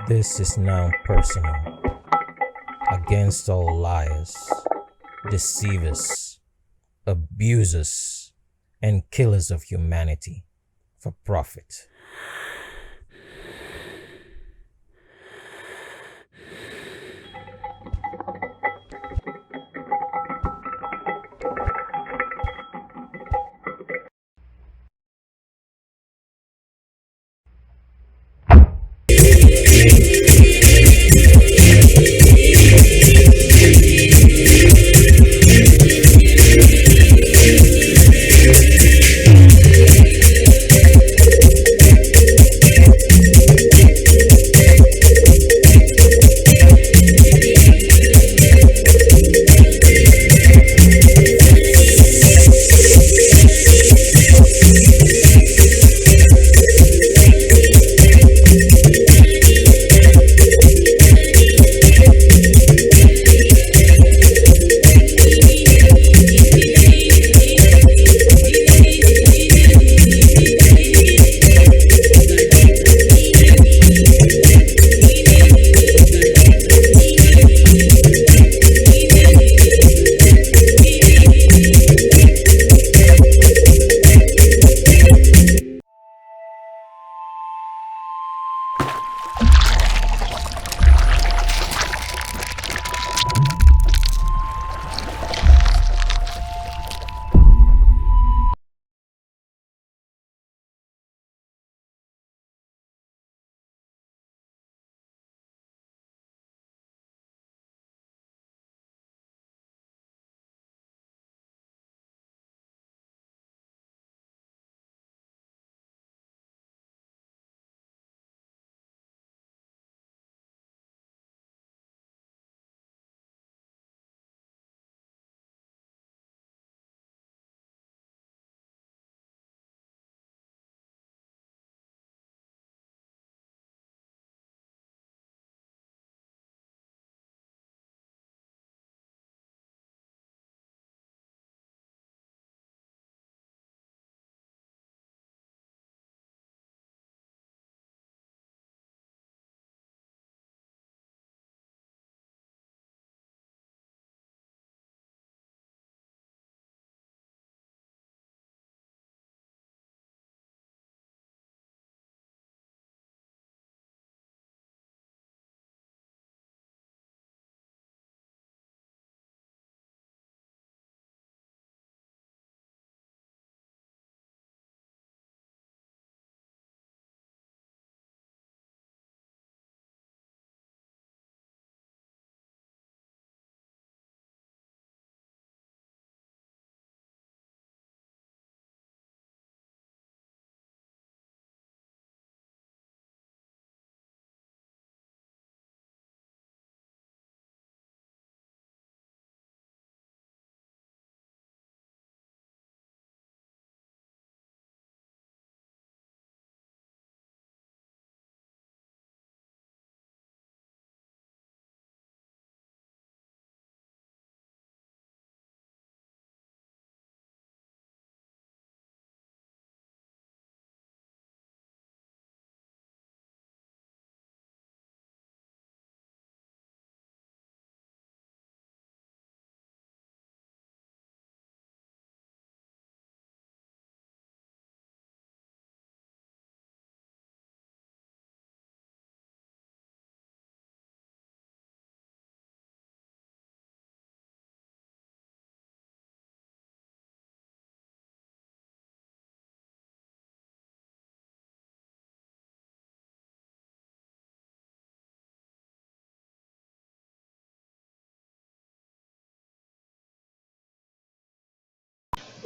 This is now personal against all liars, deceivers, abusers, and killers of humanity for profit.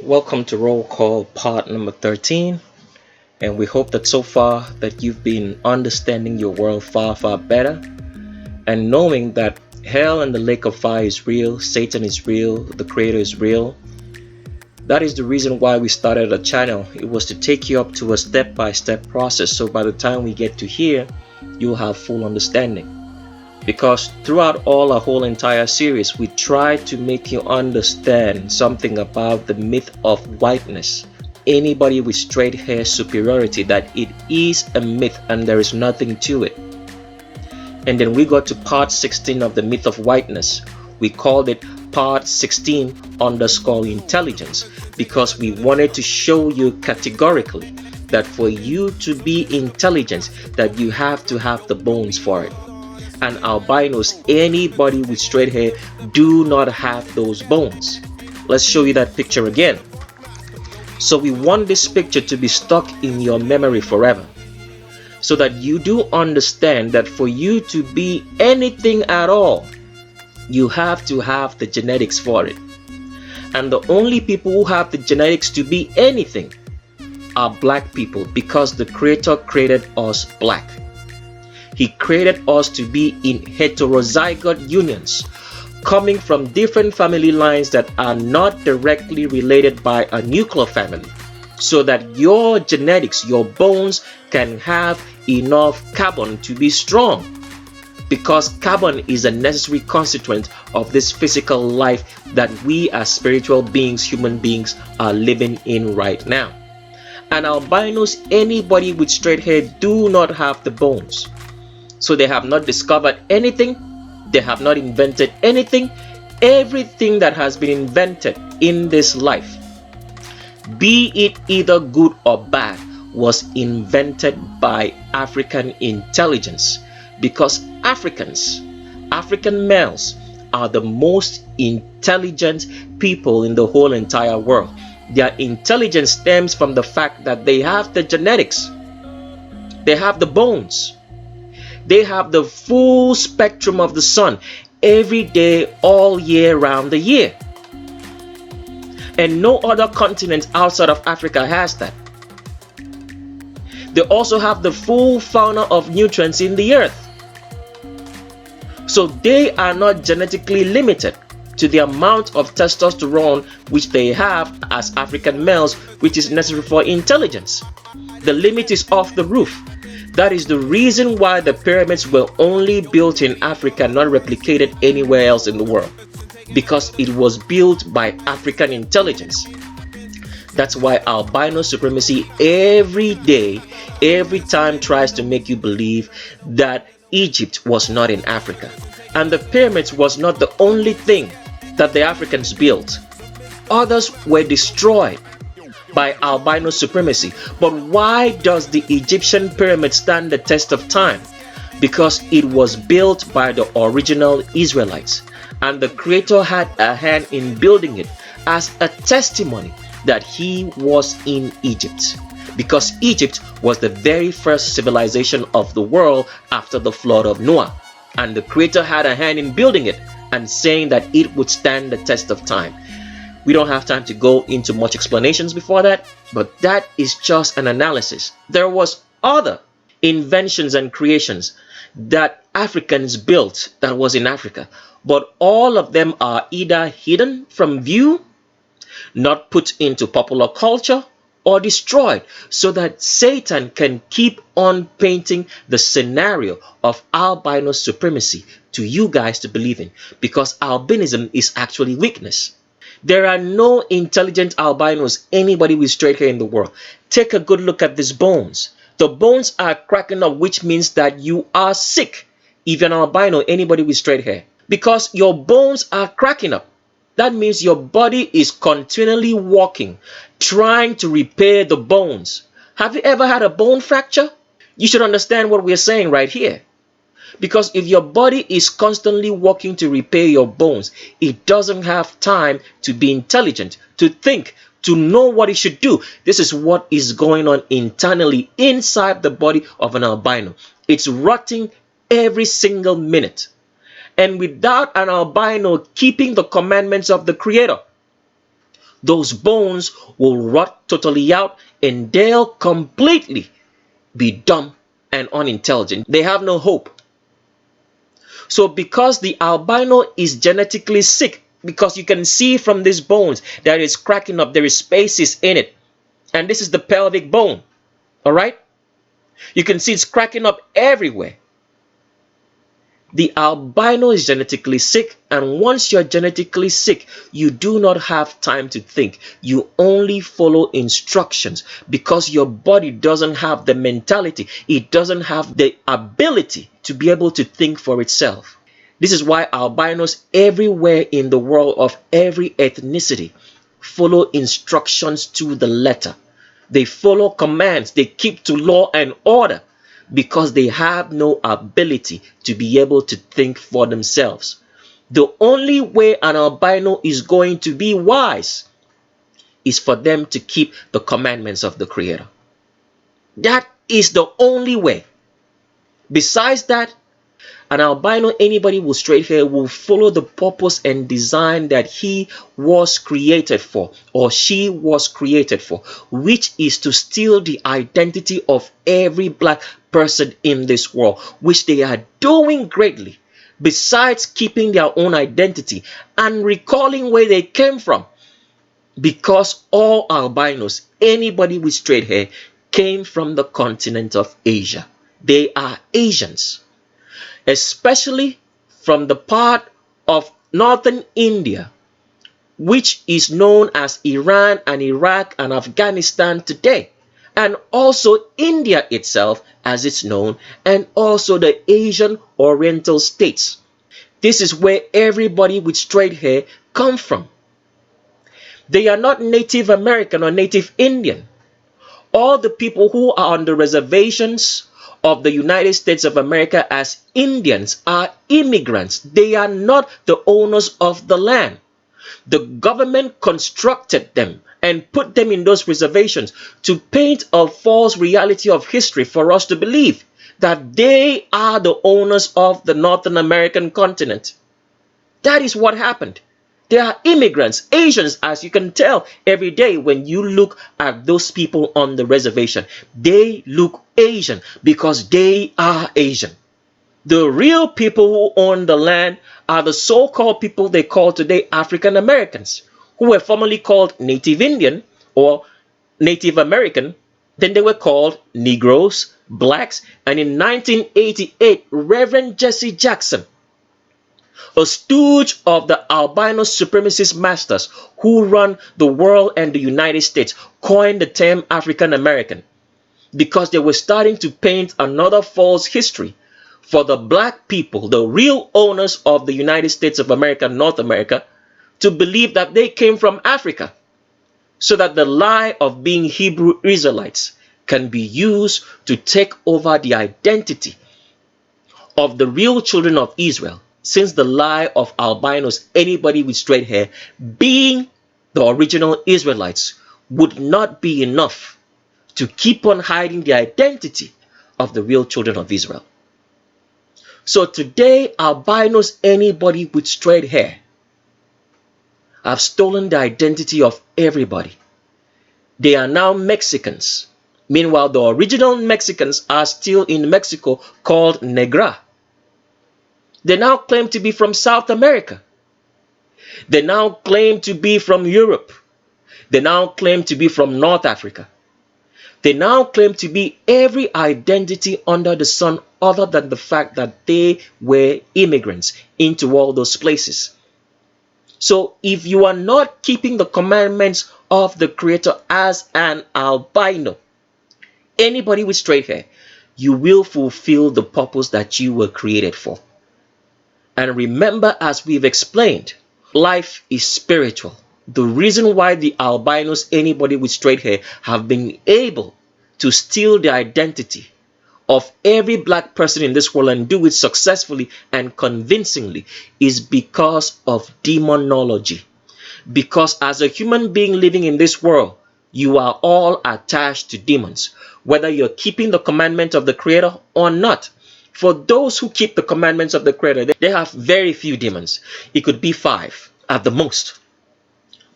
Welcome to Roll Call part number 13, and we hope that so far that you've been understanding your world far better and knowing that hell and the lake of fire is real, Satan is real, the creator is real. That is the reason why we started a channel. It was to take you up to a step-by-step process, so by the time we get to here, you'll have full understanding. Because throughout our whole entire series, we try to make you understand something about the myth of whiteness. Anybody with straight hair superiority, that it is a myth and there is nothing to it. And then we got to part 16 of the myth of whiteness. We called it part 16_intelligence because we wanted to show you categorically that for you to be intelligent, that you have to have the bones for it. And albinos, anybody with straight hair, do not have those bones. Let's show you that picture again. So we want this picture to be stuck in your memory forever, so that you do understand that for you to be anything at all, you have to have the genetics for it. And the only people who have the genetics to be anything are black people, because the Creator created us black. He created us to be in heterozygote unions, coming from different family lines that are not directly related by a nuclear family, so that your genetics, your bones, can have enough carbon to be strong. Because carbon is a necessary constituent of this physical life that we as spiritual beings, human beings, are living in right now. And albinos, anybody with straight hair, do not have the bones. So they have not discovered anything. They have not invented anything. Everything that has been invented in this life, be it either good or bad, was invented by African intelligence. Because African males are the most intelligent people in the whole entire world. Their intelligence stems from the fact that they have the genetics, they have the bones, they have the full spectrum of the sun every day, all year round the year. And no other continent outside of Africa has that. They also have the full fauna of nutrients in the earth. So they are not genetically limited to the amount of testosterone which they have as African males, which is necessary for intelligence. The limit is off the roof. That is the reason why the pyramids were only built in Africa, not replicated anywhere else in the world, because it was built by African intelligence. That's why albino supremacy every day, every time tries to make you believe that Egypt was not in Africa, and the pyramids was not the only thing that the Africans built. Others were destroyed by albino supremacy. But why does the Egyptian pyramid stand the test of time? Because it was built by the original Israelites, and the Creator had a hand in building it as a testimony that he was in Egypt. Because Egypt was the very first civilization of the world after the flood of Noah, and the Creator had a hand in building it and saying that it would stand the test of time. We don't have time to go into much explanations before that, but that is just an analysis. There was other inventions and creations that Africans built that was in Africa, but all of them are either hidden from view, not put into popular culture, or destroyed, so that Satan can keep on painting the scenario of albino supremacy to you guys to believe in, because albinism is actually weakness. There are no intelligent albinos, anybody with straight hair in the world. Take a good look at these bones. The bones are cracking up, which means that you are sick if you're an albino, anybody with straight hair, because your bones are cracking up. That means your body is continually working, trying to repair the bones. Have you ever had a bone fracture? You should understand what we're saying right here. Because if your body is constantly working to repair your bones, it doesn't have time to be intelligent, to think, to know what it should do. This is what is going on internally inside the body of an albino. It's rotting every single minute. And without an albino keeping the commandments of the Creator, those bones will rot totally out, and they'll completely be dumb and unintelligent. They have no hope. So because the albino is genetically sick, because you can see from these bones that it's cracking up, there is spaces in it. And this is the pelvic bone. All right? You can see it's cracking up everywhere. The albino is genetically sick, and once you're genetically sick, you do not have time to think. You only follow instructions because your body doesn't have the mentality. It doesn't have the ability to be able to think for itself. This is why albinos everywhere in the world of every ethnicity follow instructions to the letter. They follow commands. They keep to law and order because they have no ability to be able to think for themselves. The only way an albino is going to be wise is for them to keep the commandments of the Creator. That is the only way. Besides that, an albino, anybody with straight hair, will follow the purpose and design that he was created for or she was created for, which is to steal the identity of every black person in this world, which they are doing greatly, besides keeping their own identity and recalling where they came from. Because all albinos, anybody with straight hair, came from the continent of Asia. They are Asians, especially from the part of northern India, which is known as Iran and Iraq and Afghanistan today, and also India itself as it's known, and also the Asian Oriental states. This is where everybody with straight hair come from. They are not Native American or Native Indian. All the people who are on the reservations of the United States of America as Indians are immigrants. They are not the owners of the land. The government constructed them and put them in those reservations to paint a false reality of history for us to believe that they are the owners of the North American continent. That is what happened. They are immigrants, Asians, as you can tell every day when you look at those people on the reservation. They look Asian because they are Asian. The real people who own the land are the so-called people they call today African Americans, who were formerly called Native Indian or Native American. Then they were called Negroes, blacks, and in 1988, Reverend Jesse Jackson, a stooge of the albino supremacist masters who run the world and the United States, coined the term African American because they were starting to paint another false history for the black people, the real owners of the United States of America, North America, to believe that they came from Africa, so that the lie of being Hebrew Israelites can be used to take over the identity of the real children of Israel. Since the lie of albinos, anybody with straight hair, being the original Israelites, would not be enough to keep on hiding the identity of the real children of Israel. So today, albinos, anybody with straight hair, have stolen the identity of everybody. They are now Mexicans. Meanwhile, the original Mexicans are still in Mexico, called Negra. They now claim to be from South America. They now claim to be from Europe. They now claim to be from North Africa. They now claim to be every identity under the sun other than the fact that they were immigrants into all those places. So if you are not keeping the commandments of the Creator as an albino, anybody with straight hair, you will fulfill the purpose that you were created for. And remember, as we've explained, life is spiritual. The reason why the albinos, anybody with straight hair, have been able to steal the identity of every black person in this world and do it successfully and convincingly is because of demonology. Because as a human being living in this world, you are all attached to demons, whether you're keeping the commandment of the Creator or not. For those who keep the commandments of the Creator, they have very few demons. It could be 5 at the most.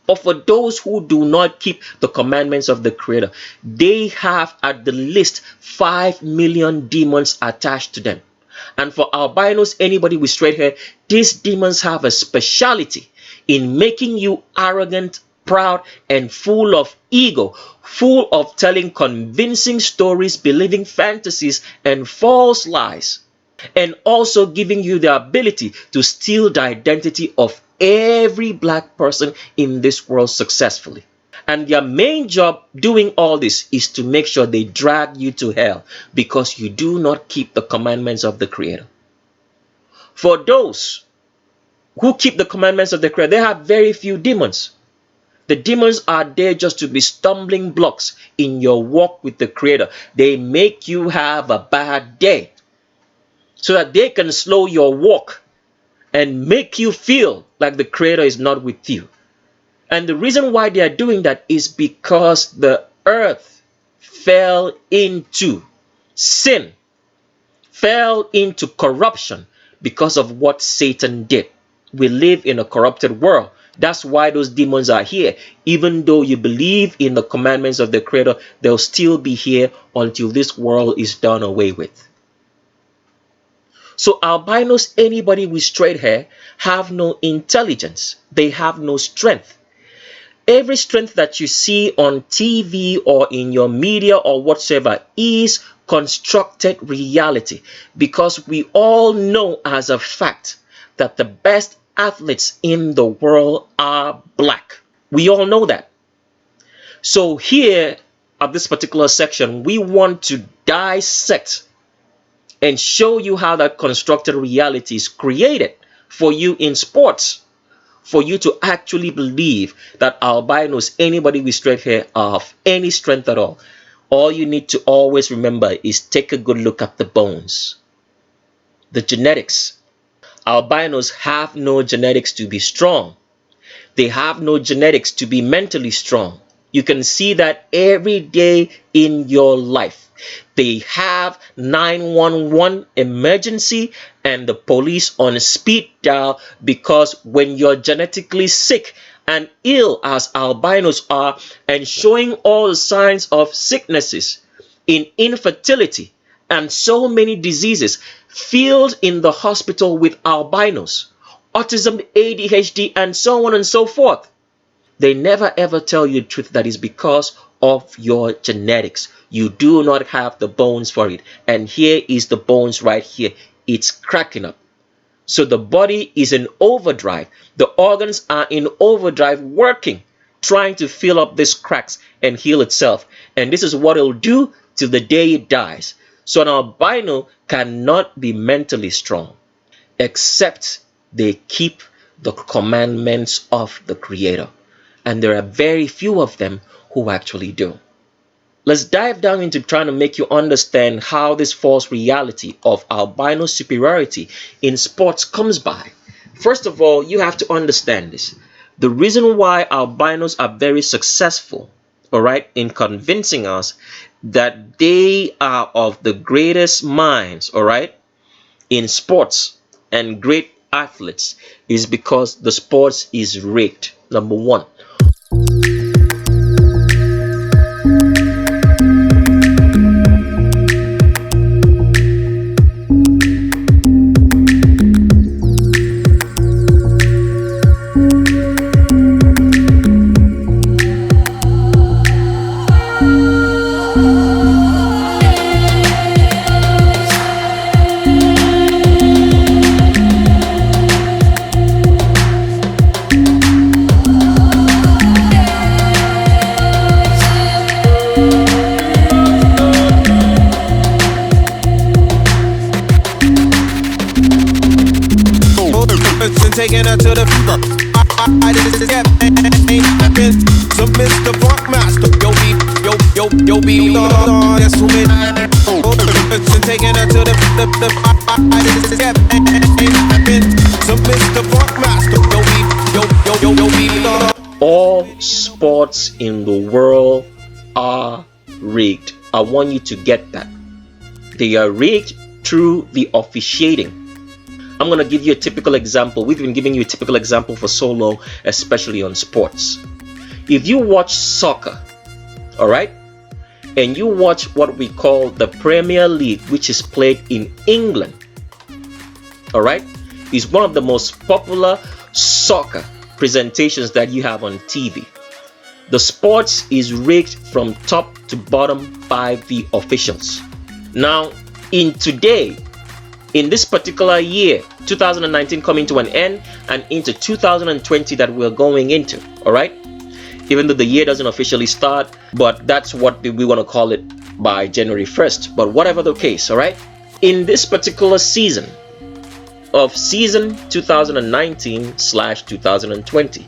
But for those who do not keep the commandments of the Creator, they have at the least 5 million demons attached to them. And for albinos, anybody with straight hair, these demons have a speciality in making you arrogant, proud, and full of ego, full of telling convincing stories, believing fantasies, and false lies. and also giving you the ability to steal the identity of every black person in this world successfully. And their main job doing all this is to make sure they drag you to hell because you do not keep the commandments of the Creator. For those who keep the commandments of the Creator, they have very few demons. The demons are there just to be stumbling blocks in your walk with the Creator. They make you have a bad day so that they can slow your walk and make you feel like the Creator is not with you. And the reason why they are doing that is because the earth fell into sin, fell into corruption because of what Satan did. We live in a corrupted world. That's why those demons are here. Even though you believe in the commandments of the Creator, they'll still be here until this world is done away with. So albinos, anybody with straight hair, have no intelligence. They have no strength. Every strength that you see on TV or in your media or whatsoever is constructed reality, because we all know as a fact that the best athletes in the world are black. We all know that. So here at this particular section, we want to dissect and show you how that constructed reality is created for you in sports, for you to actually believe that albinos, anybody with straight hair, are of any strength at all. All you need to always remember is take a good look at the bones, the genetics. Albinos have no genetics to be strong. They have no genetics to be mentally strong. You can see that every day in your life. They have 911 emergency and the police on speed dial, because when you're genetically sick and ill as albinos are, and showing all the signs of sicknesses in infertility and so many diseases, filled in the hospital with albinos, autism, ADHD, and so on and so forth, they never ever tell you the truth that is because of your genetics. You do not have the bones for it. And here is the bones right here. It's cracking up. So the body is in overdrive. The organs are in overdrive, working, trying to fill up these cracks and heal itself. And this is what it'll do till the day it dies. So an albino cannot be mentally strong except they keep the commandments of the Creator. And there are very few of them who actually do. Let's dive down into trying to make you understand how this false reality of albino superiority in sports comes by. First of all, you have to understand this. The reason why albinos are very successful, all right, in convincing us that they are of the greatest minds, all right, in sports and great athletes, is because the sports is rigged. Number one. Taking her to the fever. I just get some Mr. Funk Master. Yo be that's who made. Taking her to the I just get some Mr. Funk Master. Yo be. All sports in the world are rigged. I want you to get that. They are rigged through the officiating. I'm going to give you a typical example. We've been giving you a typical example for so long, especially on sports. If you watch soccer, all right, and you watch what we call the Premier League, which is played in England, all right, is one of the most popular soccer presentations that you have on TV. The sports is rigged from top to bottom by the officials. Now, in today, in this particular year, 2019 coming to an end, and into 2020 that we're going into, all right? Even though the year doesn't officially start, but that's what we want to call it by January 1st. But whatever the case, all right? In this particular season of season 2019/2020,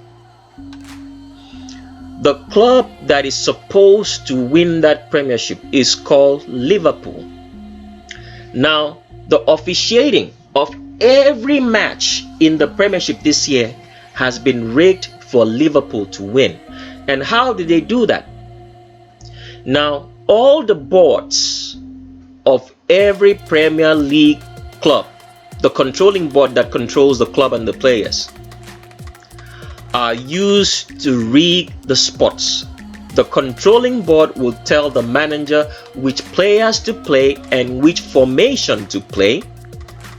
the club that is supposed to win that premiership is called Liverpool. Now, the officiating of every match in the premiership this year has been rigged for Liverpool to win. And how did they do that? Now, all the boards of every Premier League club, the controlling board that controls the club and the players, are used to rig the spots. The controlling board will tell the manager which players to play and which formation to play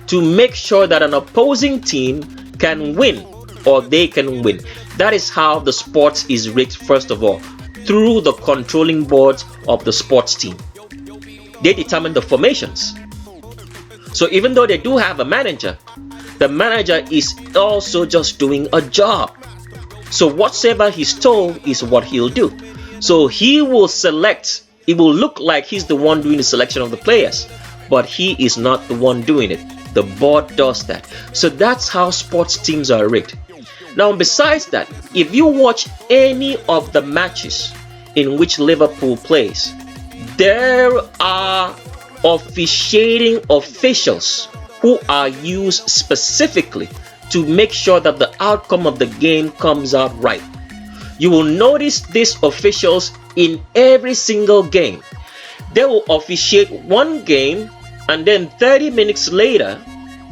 to make sure that an opposing team can win or they can win. That is how the sports is rigged, first of all, through the controlling boards of the sports team. They determine the formations. So even though they do have a manager, the manager is also just doing a job. So whatsoever he's told is what he'll do. So he will select, it will look like he's the one doing the selection of the players, but he is not the one doing it. The board does that. So that's how sports teams are rigged. Now, besides that, if you watch any of the matches in which Liverpool plays, there are officiating officials who are used specifically to make sure that the outcome of the game comes out right. You will notice these officials in every single game. They will officiate one game, and then 30 minutes later,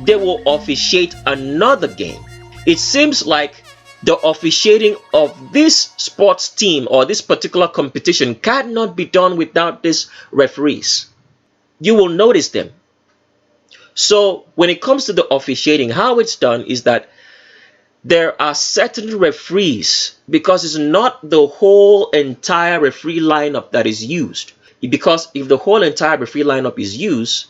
they will officiate another game. It seems like the officiating of this sports team or this particular competition cannot be done without these referees. You will notice them. So when it comes to the officiating, how it's done is that there are certain referees, because it's not the whole entire referee lineup that is used. Because if the whole entire referee lineup is used,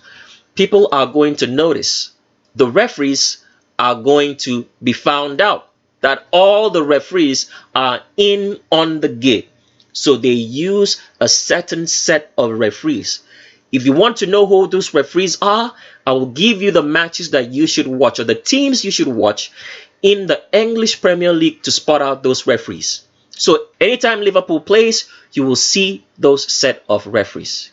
people are going to notice. The referees are going to be found out that all the referees are in on the gig. So they use a certain set of referees. If you want to know who those referees are, I will give you the matches that you should watch, or the teams you should watch in the English Premier League to spot out those referees. So anytime Liverpool plays, you will see those set of referees.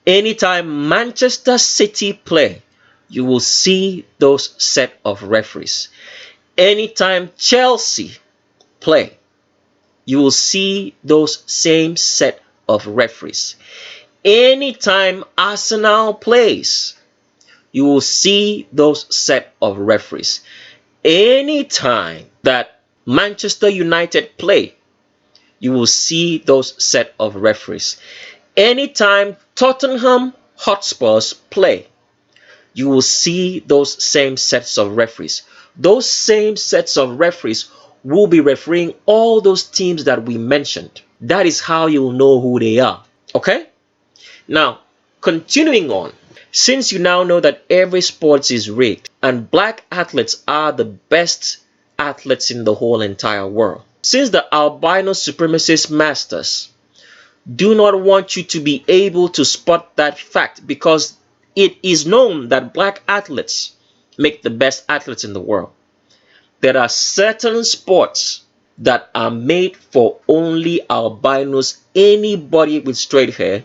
Anytime Manchester City play, you will see those set of referees. Anytime Chelsea play, you will see those same set of referees. Anytime Arsenal plays, you will see those set of referees. Anytime that Manchester United play, you will see those set of referees. Anytime Tottenham Hotspurs play, you will see those same sets of referees. Those same sets of referees will be refereeing all those teams that we mentioned. That is how you'll know who they are. Okay? Now, continuing on, since you now know that every sport is rigged and black athletes are the best athletes in the whole entire world, since the albino supremacist masters do not want you to be able to spot that fact, because it is known that black athletes make the best athletes in the world, there are certain sports that are made for only albinos, anybody with straight hair,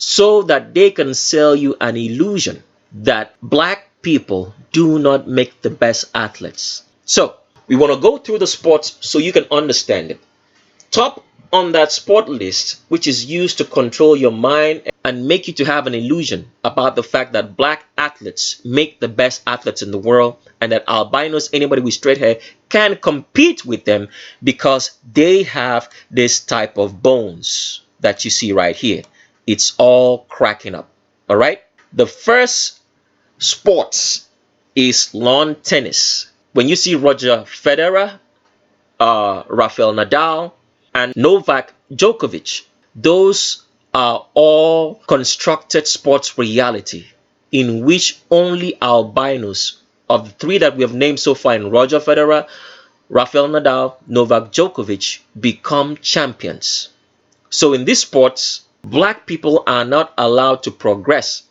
so that they can sell you an illusion that black people do not make the best athletes. So we want to go through the sports so you can understand it. Top on that sport list, which is used to control your mind and make you to have an illusion about the fact that black athletes make the best athletes in the world, and that albinos, anybody with straight hair, can compete with them because they have this type of bones that you see right here. It's all cracking up. All right. The first sports is lawn tennis. When you see Roger Federer, Rafael Nadal, and Novak Djokovic, those are all constructed sports reality. in which only albinos, of the three that we have named so far in Roger Federer, Rafael Nadal, Novak Djokovic, become champions. So in these sports, black people are not allowed to progress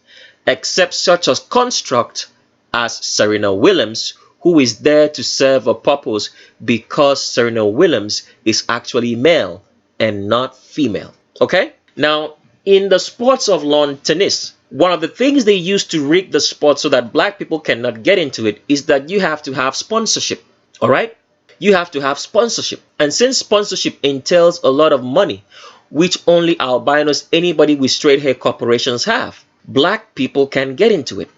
except such a construct as Serena Williams, who is there to serve a purpose because Serena Williams is actually male and not female. Okay? Now, in the sports of lawn tennis, one of the things they use to rig the sport so that black people cannot get into it is that you have to have sponsorship. All right? You have to have sponsorship. And since sponsorship entails a lot of money, which only albinos, anybody with straight hair corporations have, black people can get into it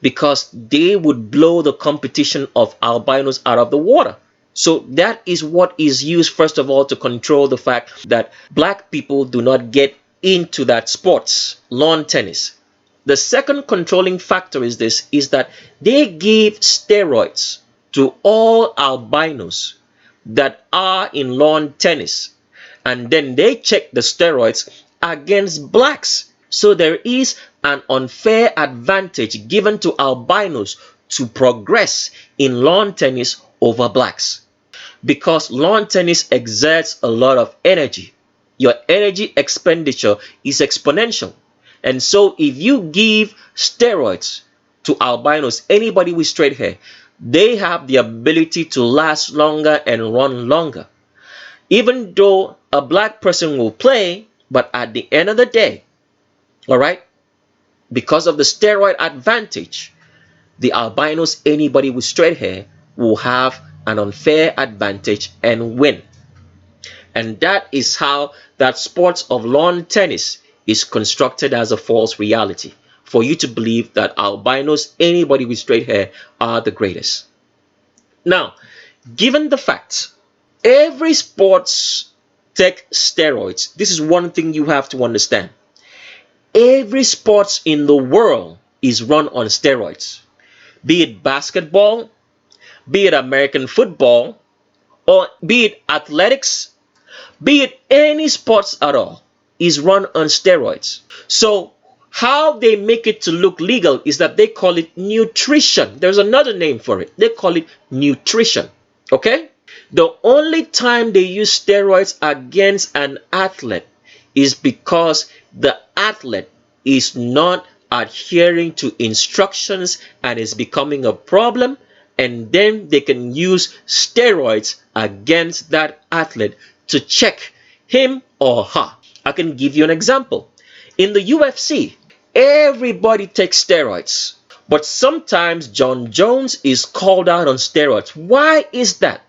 because they would blow the competition of albinos out of the water. So that is what is used, first of all, to control the fact that black people do not get into that sports, lawn tennis. The second controlling factor is this, is that they give steroids to all albinos that are in lawn tennis, and then they check the steroids against blacks. So there is an unfair advantage given to albinos to progress in lawn tennis over blacks, because lawn tennis exerts a lot of energy. Your energy expenditure is exponential. And so if you give steroids to albinos, anybody with straight hair, they have the ability to last longer and run longer. Even though a black person will play, but at the end of the day, all right, because of the steroid advantage, the albinos, anybody with straight hair, will have an unfair advantage and win. And that is how that sport of lawn tennis is constructed as a false reality, for you to believe that albinos, anybody with straight hair, are the greatest. Now, given the fact every sports take steroids, this is one thing you have to understand. Every sports in the world is run on steroids, be it basketball, be it American football, or be it athletics, be it any sports at all, is run on steroids. So how they make it to look legal is that they call it nutrition. There's another name for it. They call it nutrition. Okay? The only time they use steroids against an athlete is because the athlete is not adhering to instructions and is becoming a problem, and then they can use steroids against that athlete to check him or her. I can give you an example. In the UFC, everybody takes steroids, but sometimes John Jones is called out on steroids. Why is that?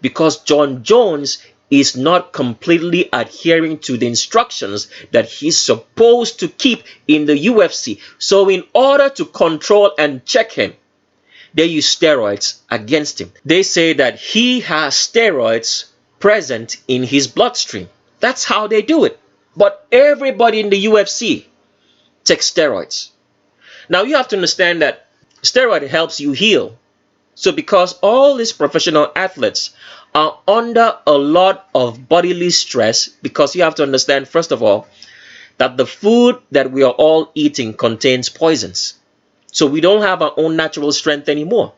Because John Jones is not completely adhering to the instructions that he's supposed to keep in the UFC. So in order to control and check him, they use steroids against him. They say that he has steroids present in his bloodstream. That's how they do it. But everybody in the UFC takes steroids. Now you have to understand that steroid helps you heal. So because all these professional athletes are under a lot of bodily stress, because you have to understand, first of all, that the food that we are all eating contains poisons. So we don't have our own natural strength anymore.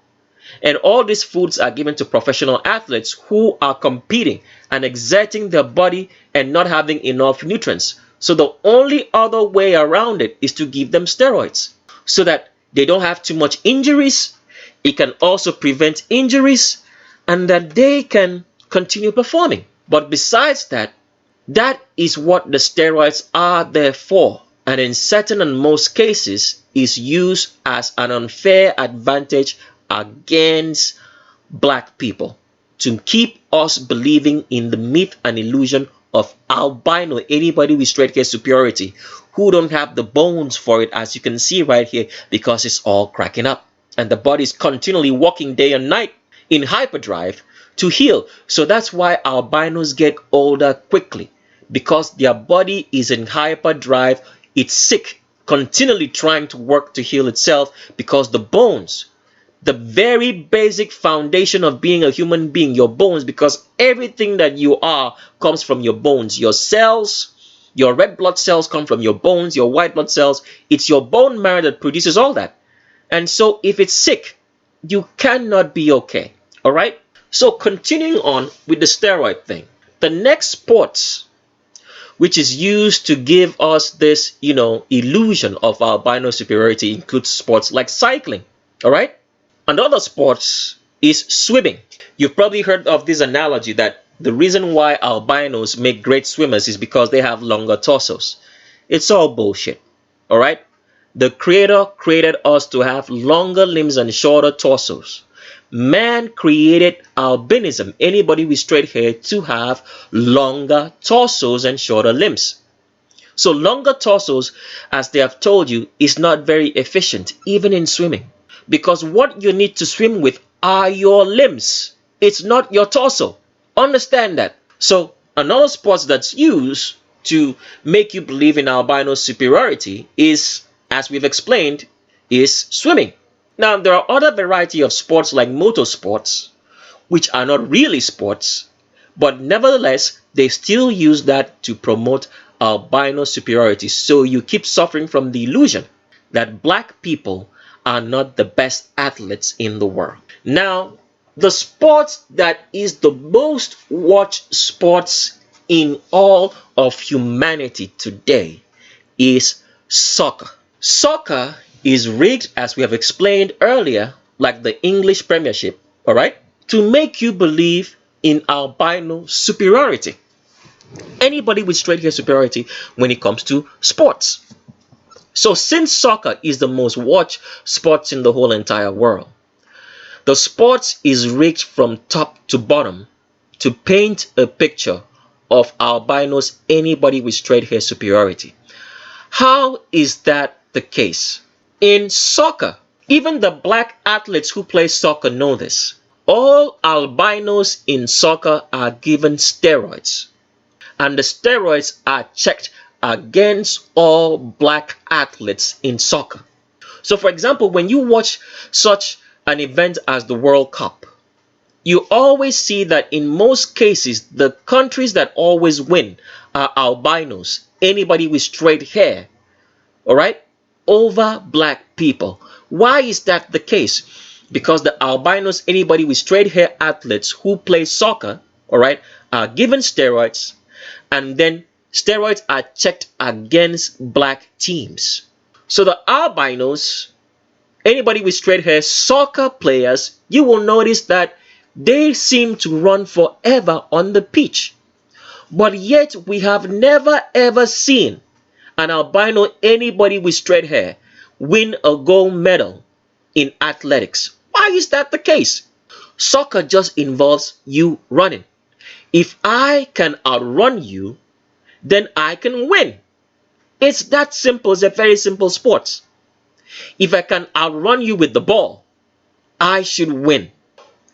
And all these foods are given to professional athletes who are competing and exerting their body and not having enough nutrients. So the only other way around it is to give them steroids so that they don't have too much injuries. It can also prevent injuries, and that they can continue performing. But besides that, that is what the steroids are there for. And in certain and most cases is used as an unfair advantage against black people to keep us believing in the myth and illusion of albino, anybody with straight hair superiority, who don't have the bones for it, as you can see right here, because it's all cracking up. And the body is continually working day and night in hyperdrive to heal. So that's why albinos get older quickly, because their body is in hyperdrive. It's sick, continually trying to work to heal itself, because the bones, the very basic foundation of being a human being, your bones, because everything that you are comes from your bones, your cells, Your red blood cells come from your bones, your white blood cells. It's your bone marrow that produces all that. And so if it's sick, you cannot be okay. All right? So continuing on with the steroid thing. The next sports which is used to give us this, illusion of albino superiority includes sports like cycling. All right? Another sports is swimming. You've probably heard of this analogy that the reason why albinos make great swimmers is because they have longer torsos. It's all bullshit. All right? The Creator created us to have longer limbs and shorter torsos. Man created albinism, anybody with straight hair, to have longer torsos and shorter limbs. So longer torsos, as they have told you, is not very efficient, even in swimming. Because what you need to swim with are your limbs. It's not your torso. Understand that. So another sport that's used to make you believe in albino superiority is, as we've explained, is swimming. Now, there are other variety of sports like motorsports, which are not really sports, but nevertheless, they still use that to promote albino superiority. So you keep suffering from the illusion that black people are not the best athletes in the world. Now, the sport that is the most watched sports in all of humanity today is soccer. Soccer is rigged, as we have explained earlier, like the English Premiership, all right, to make you believe in albino superiority. Anybody with straight hair superiority when it comes to sports. So since soccer is the most watched sports in the whole entire world, the sports is rigged from top to bottom to paint a picture of albinos, anybody with straight hair superiority. How is that the case? In soccer, even the black athletes who play soccer know this. All albinos in soccer are given steroids, and the steroids are checked against all black athletes in soccer. So for example, when you watch such an event as the World Cup, you always see that in most cases, the countries that always win are albinos, anybody with straight hair, all right, over black people. Why is that the case? Because the albinos, anybody with straight hair athletes who play soccer, all right, are given steroids, and then steroids are checked against black teams. So the albinos, anybody with straight hair soccer players, you will notice that they seem to run forever on the pitch. But yet we have never ever seen an albino, anybody with straight hair, win a gold medal in athletics. Why is that the case? Soccer just involves you running. If I can outrun you, then I can win. It's that simple. It's a very simple sport. If I can outrun you with the ball, I should win.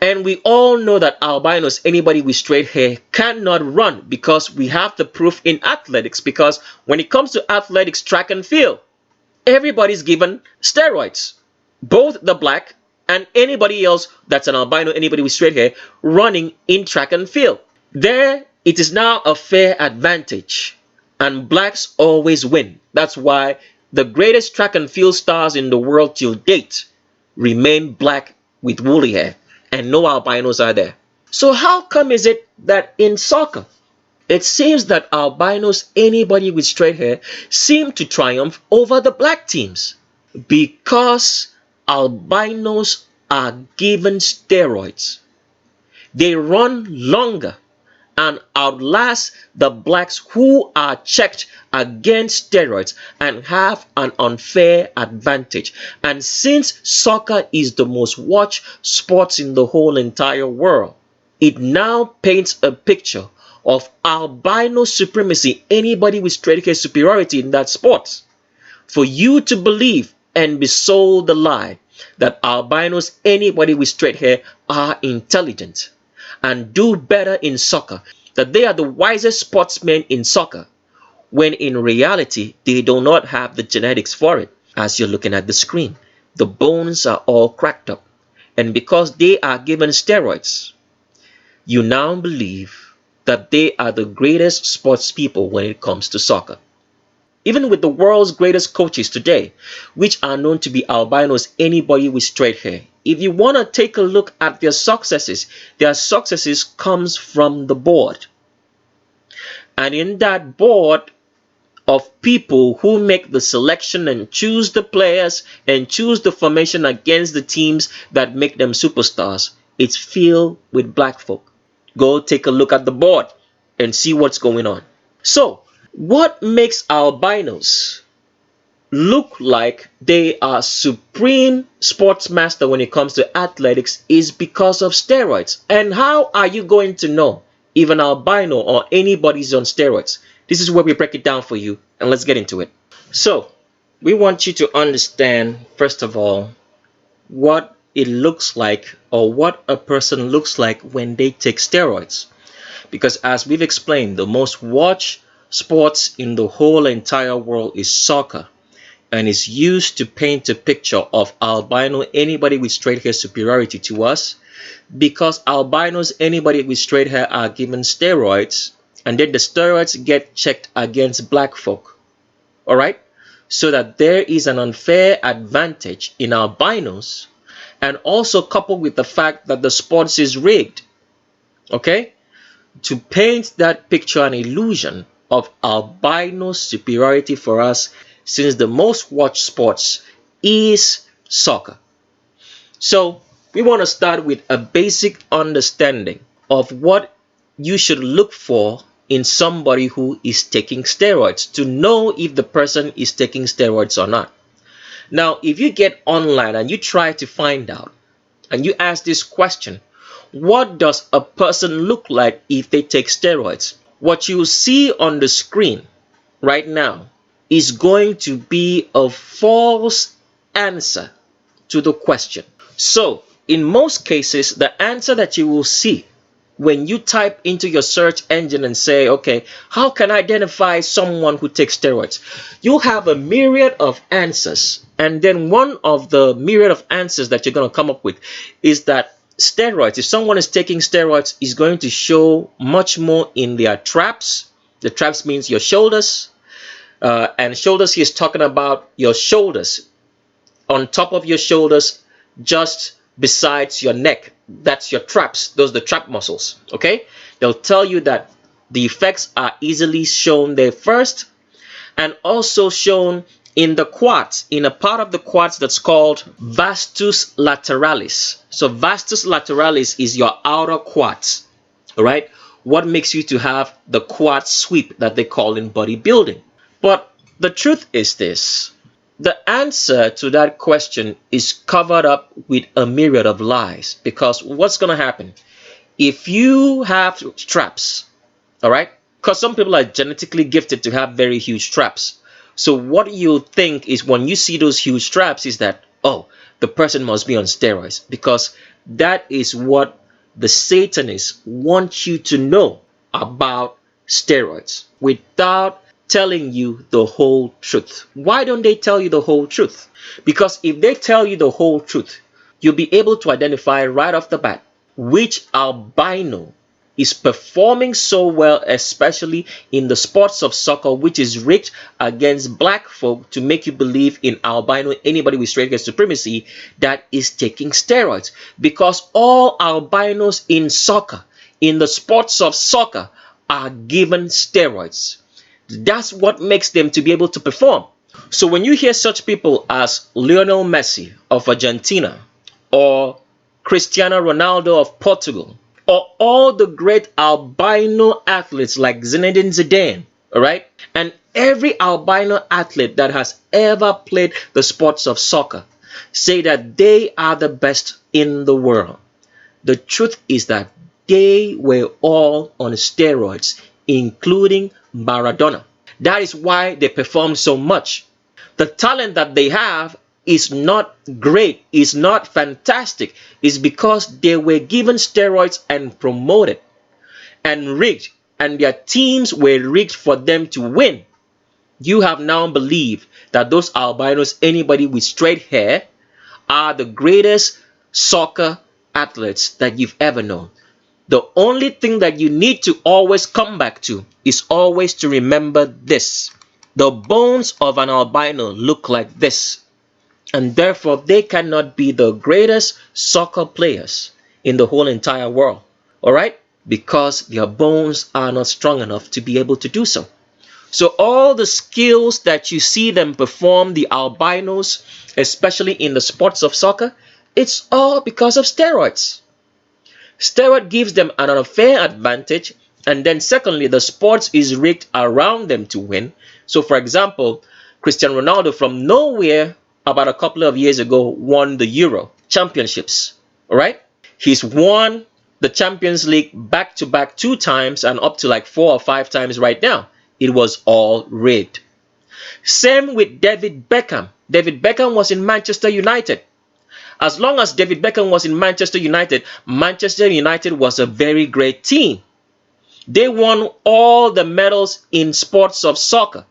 And we all know that albinos, anybody with straight hair, cannot run, because we have the proof in athletics. Because when it comes to athletics, track and field, everybody's given steroids. Both the black and anybody else that's an albino, anybody with straight hair, running in track and field. There, it is now a fair advantage, and blacks always win. That's why the greatest track and field stars in the world till date remain black with woolly hair, and no albinos are there. So how come is it that in soccer, it seems that albinos, anybody with straight hair, seem to triumph over the black teams? Because albinos are given steroids. They run longer and outlast the blacks who are checked against steroids and have an unfair advantage. And since soccer is the most watched sports in the whole entire world, it now paints a picture of albino supremacy, anybody with straight hair superiority in that sport. For you to believe and be sold the lie that albinos, anybody with straight hair, are intelligent and do better in soccer, that they are the wisest sportsmen in soccer, when in reality they do not have the genetics for it. As you're looking at the screen, the bones are all cracked up, and because they are given steroids, you now believe that they are the greatest sports people when it comes to soccer. Even with the world's greatest coaches today, which are known to be albinos, anybody with straight hair, if you want to take a look at their successes comes from the board. And in that board of people who make the selection and choose the players and choose the formation against the teams that make them superstars, it's filled with black folk. Go take a look at the board and see what's going on. So, what makes albinos look like they are supreme sports master when it comes to athletics is because of steroids. And how are you going to know if an albino or anybody's on steroids? This is where we break it down for you, and let's get into it. So, we want you to understand, first of all, what it looks like or what a person looks like when they take steroids. Because as we've explained, the most watched sports in the whole entire world is soccer, and is used to paint a picture of albino, anybody with straight hair, superiority to us, because albinos, anybody with straight hair, are given steroids, and then the steroids get checked against black folk. All right, so that there is an unfair advantage in albinos, and also coupled with the fact that the sports is rigged, okay, to paint that picture, an illusion of albino superiority for us, since the most watched sports is soccer. So we want to start with a basic understanding of what you should look for in somebody who is taking steroids to know if the person is taking steroids or not. Now, if you get online and you try to find out and you ask this question, what does a person look like if they take steroids? What you see on the screen right now is going to be a false answer to the question. So, in most cases, the answer that you will see when you type into your search engine and say, okay, how can I identify someone who takes steroids? You'll have a myriad of answers. And then one of the myriad of answers that you're going to come up with is that steroids, if someone is taking steroids, is going to show much more in their traps. The traps means your shoulders. And shoulders, he's talking about your shoulders. On top of your shoulders, just besides your neck. That's your traps. Those are the trap muscles. Okay? They'll tell you that the effects are easily shown there first, and also shown in the quads, in a part of the quads that's called vastus lateralis. So vastus lateralis is your outer quads. All right? What makes you to have the quad sweep that they call in bodybuilding? But the truth is this. The answer to that question is covered up with a myriad of lies, because what's going to happen if you have traps, all right? Because some people are genetically gifted to have very huge traps. So what you think is when you see those huge traps is that, oh, the person must be on steroids, because that is what the Satanists want you to know about steroids without telling you the whole truth. Why don't they tell you the whole truth? Because if they tell you the whole truth, you'll be able to identify right off the bat which albino is performing so well, especially in the sports of soccer, which is rigged against black folk to make you believe in albino, anybody with straight hair supremacy, that is taking steroids. Because all albinos in soccer, in the sports of soccer, are given steroids. That's what makes them to be able to perform. So when you hear such people as Lionel Messi of Argentina, or Cristiano Ronaldo of Portugal, or all the great albino athletes like Zinedine Zidane, all right, and every albino athlete that has ever played the sports of soccer, say that they are the best in the world. The truth is that they were all on steroids, including Maradona. That is why they perform so much. The talent that they have is not great, is not fantastic. It's because they were given steroids and promoted and rigged, and their teams were rigged for them to win. You have now believed that those albinos, anybody with straight hair, are the greatest soccer athletes that you've ever known. The only thing that you need to always come back to is always to remember this. The bones of an albino look like this, and therefore they cannot be the greatest soccer players in the whole entire world. All right? Because their bones are not strong enough to be able to do so. So all the skills that you see them perform, the albinos, especially in the sports of soccer, it's all because of steroids. Steroid gives them an unfair advantage, and then secondly, the sports is rigged around them to win. So for example, Cristiano Ronaldo from nowhere about a couple of years ago won the Euro championships. All right? He's won the Champions League back-to-back 2 times and up to like 4 or 5 times right now. It was all rigged. Same with David Beckham. David Beckham was in Manchester United. As long as David Beckham was in Manchester United was a very great team. They won all the medals in sports of soccer.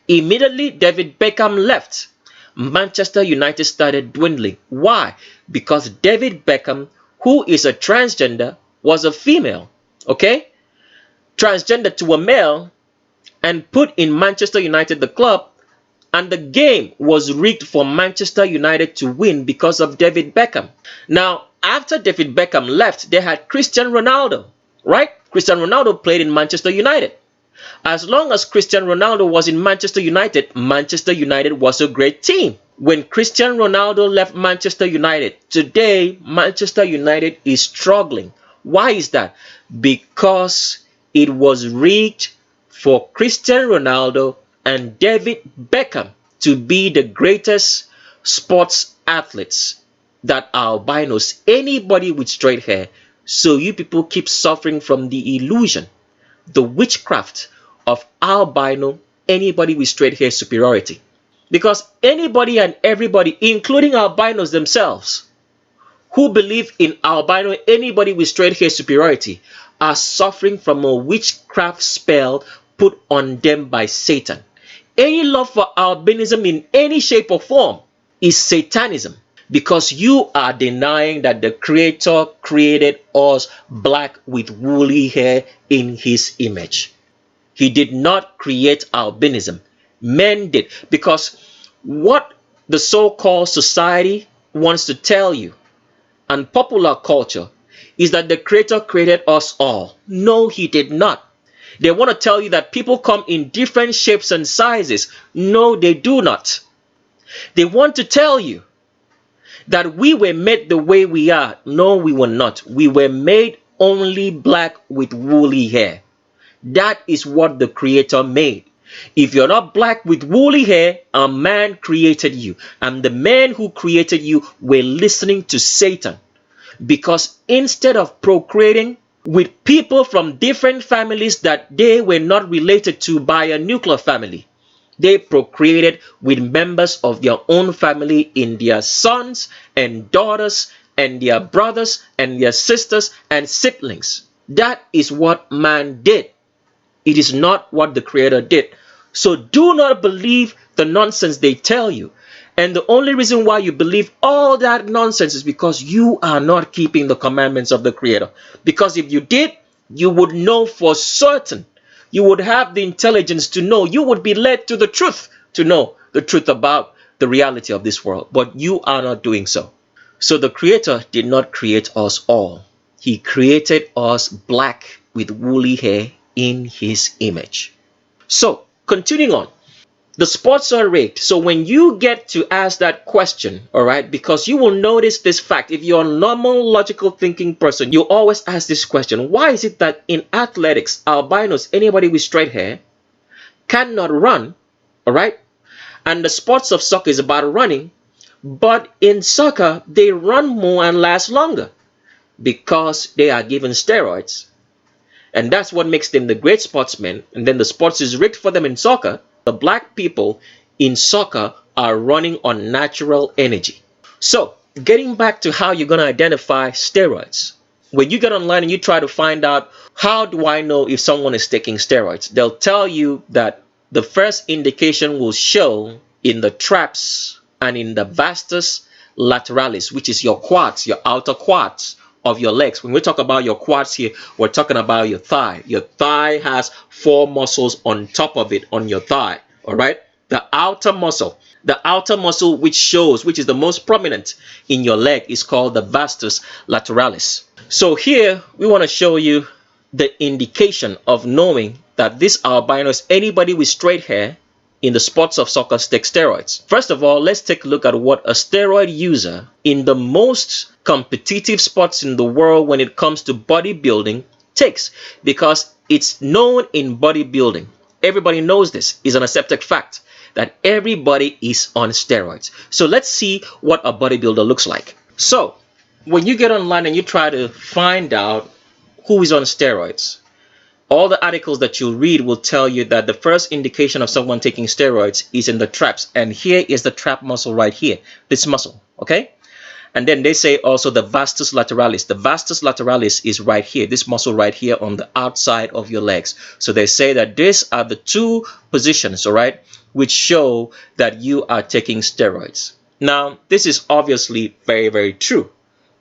Immediately, David Beckham left. Manchester United started dwindling. Why? Because David Beckham, who is a transgender, was a female. Okay? Transgender to a male, and put in Manchester United, the club, and the game was rigged for Manchester United to win because of David Beckham. Now, after David Beckham left, they had Cristiano Ronaldo, right? Cristiano Ronaldo played in Manchester United. As long as Cristiano Ronaldo was in Manchester United was a great team. When Cristiano Ronaldo left Manchester United, today Manchester United is struggling. Why is that? Because it was rigged for Cristiano Ronaldo and David Beckham to be the greatest sports athletes that are albinos, anybody with straight hair. So you people keep suffering from the illusion, the witchcraft of albino, anybody with straight hair superiority. Because anybody and everybody, including albinos themselves, who believe in albino, anybody with straight hair superiority, are suffering from a witchcraft spell put on them by Satan. Any love for albinism in any shape or form is Satanism, because you are denying that the Creator created us black with woolly hair in His image. He did not create albinism. Men did. Because what the so-called society wants to tell you, and popular culture, is that the Creator created us all. No, He did not. They want to tell you that people come in different shapes and sizes. No, they do not. They want to tell you that we were made the way we are. No, we were not. We were made only black with woolly hair. That is what the Creator made. If you're not black with woolly hair, a man created you. And the man who created you were listening to Satan. Because instead of procreating with people from different families that they were not related to by a nuclear family, they procreated with members of their own family in their sons and daughters and their brothers and their sisters and siblings. That is what man did. It is not what the Creator did. So do not believe the nonsense they tell you. And the only reason why you believe all that nonsense is because you are not keeping the commandments of the Creator. Because if you did, you would know for certain. You would have the intelligence to know. You would be led to the truth to know the truth about the reality of this world. But you are not doing so. So the Creator did not create us all. He created us black with woolly hair in His image. So, continuing on. The sports are rigged. So when you get to ask that question, all right, because you will notice this fact. If you're a normal, logical thinking person, you always ask this question. Why is it that in athletics, albinos, anybody with straight hair, cannot run, all right? And the sports of soccer is about running. But in soccer, they run more and last longer because they are given steroids. And that's what makes them the great sportsmen. And then the sports is rigged for them in soccer. The black people in soccer are running on natural energy. So, getting back to how you're going to identify steroids. When you get online and you try to find out, how do I know if someone is taking steroids? They'll tell you that the first indication will show in the traps and in the vastus lateralis, which is your quads, your outer quads, of your legs. When we talk about your quads here, we're talking about your thigh. Your thigh has 4 muscles on top of it on your thigh. All right. The outer muscle which is the most prominent in your leg is called the vastus lateralis. So here we want to show you the indication of knowing that this albinos, anybody with straight hair in the sports of soccer, take steroids. First of all, let's take a look at what a steroid user in the most competitive sports in the world when it comes to bodybuilding takes, because it's known in bodybuilding. Everybody knows this. Is an accepted fact that everybody is on steroids. So let's see what a bodybuilder looks like. So when you get online and you try to find out who is on steroids, all the articles that you read will tell you that the first indication of someone taking steroids is in the traps. And here is the trap muscle right here, this muscle, okay? And then they say also the vastus lateralis. The vastus lateralis is right here, this muscle right here on the outside of your legs. So they say that these are the 2 positions, all right, which show that you are taking steroids. Now, this is obviously very, very true.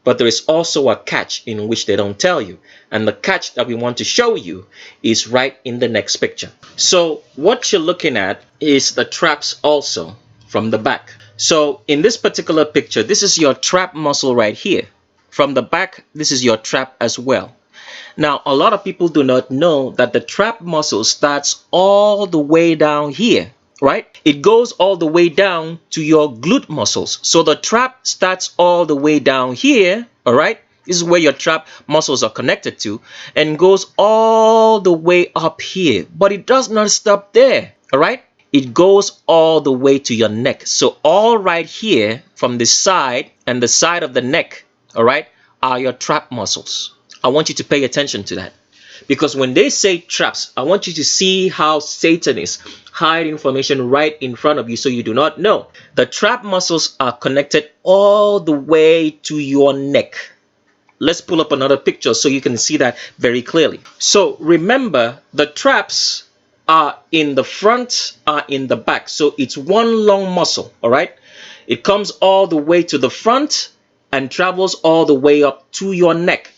But there is also a catch in which they don't tell you. And the catch that we want to show you is right in the next picture. So what you're looking at is the traps also from the back. So in this particular picture, this is your trap muscle right here. From the back, this is your trap as well. Now, a lot of people do not know that the trap muscle starts all the way down here, right? It goes all the way down to your glute muscles. So the trap starts all the way down here, all right? This is where your trap muscles are connected to, and goes all the way up here. But it does not stop there, all right? It goes all the way to your neck. So all right here from the side and the side of the neck, all right, are your trap muscles. I want you to pay attention to that. Because when they say traps, I want you to see how Satan is hiding information right in front of you so you do not know. The trap muscles are connected all the way to your neck. Let's pull up another picture so you can see that very clearly. So remember, the traps are in the front, are in the back. So it's one long muscle, all right? It comes all the way to the front and travels all the way up to your neck.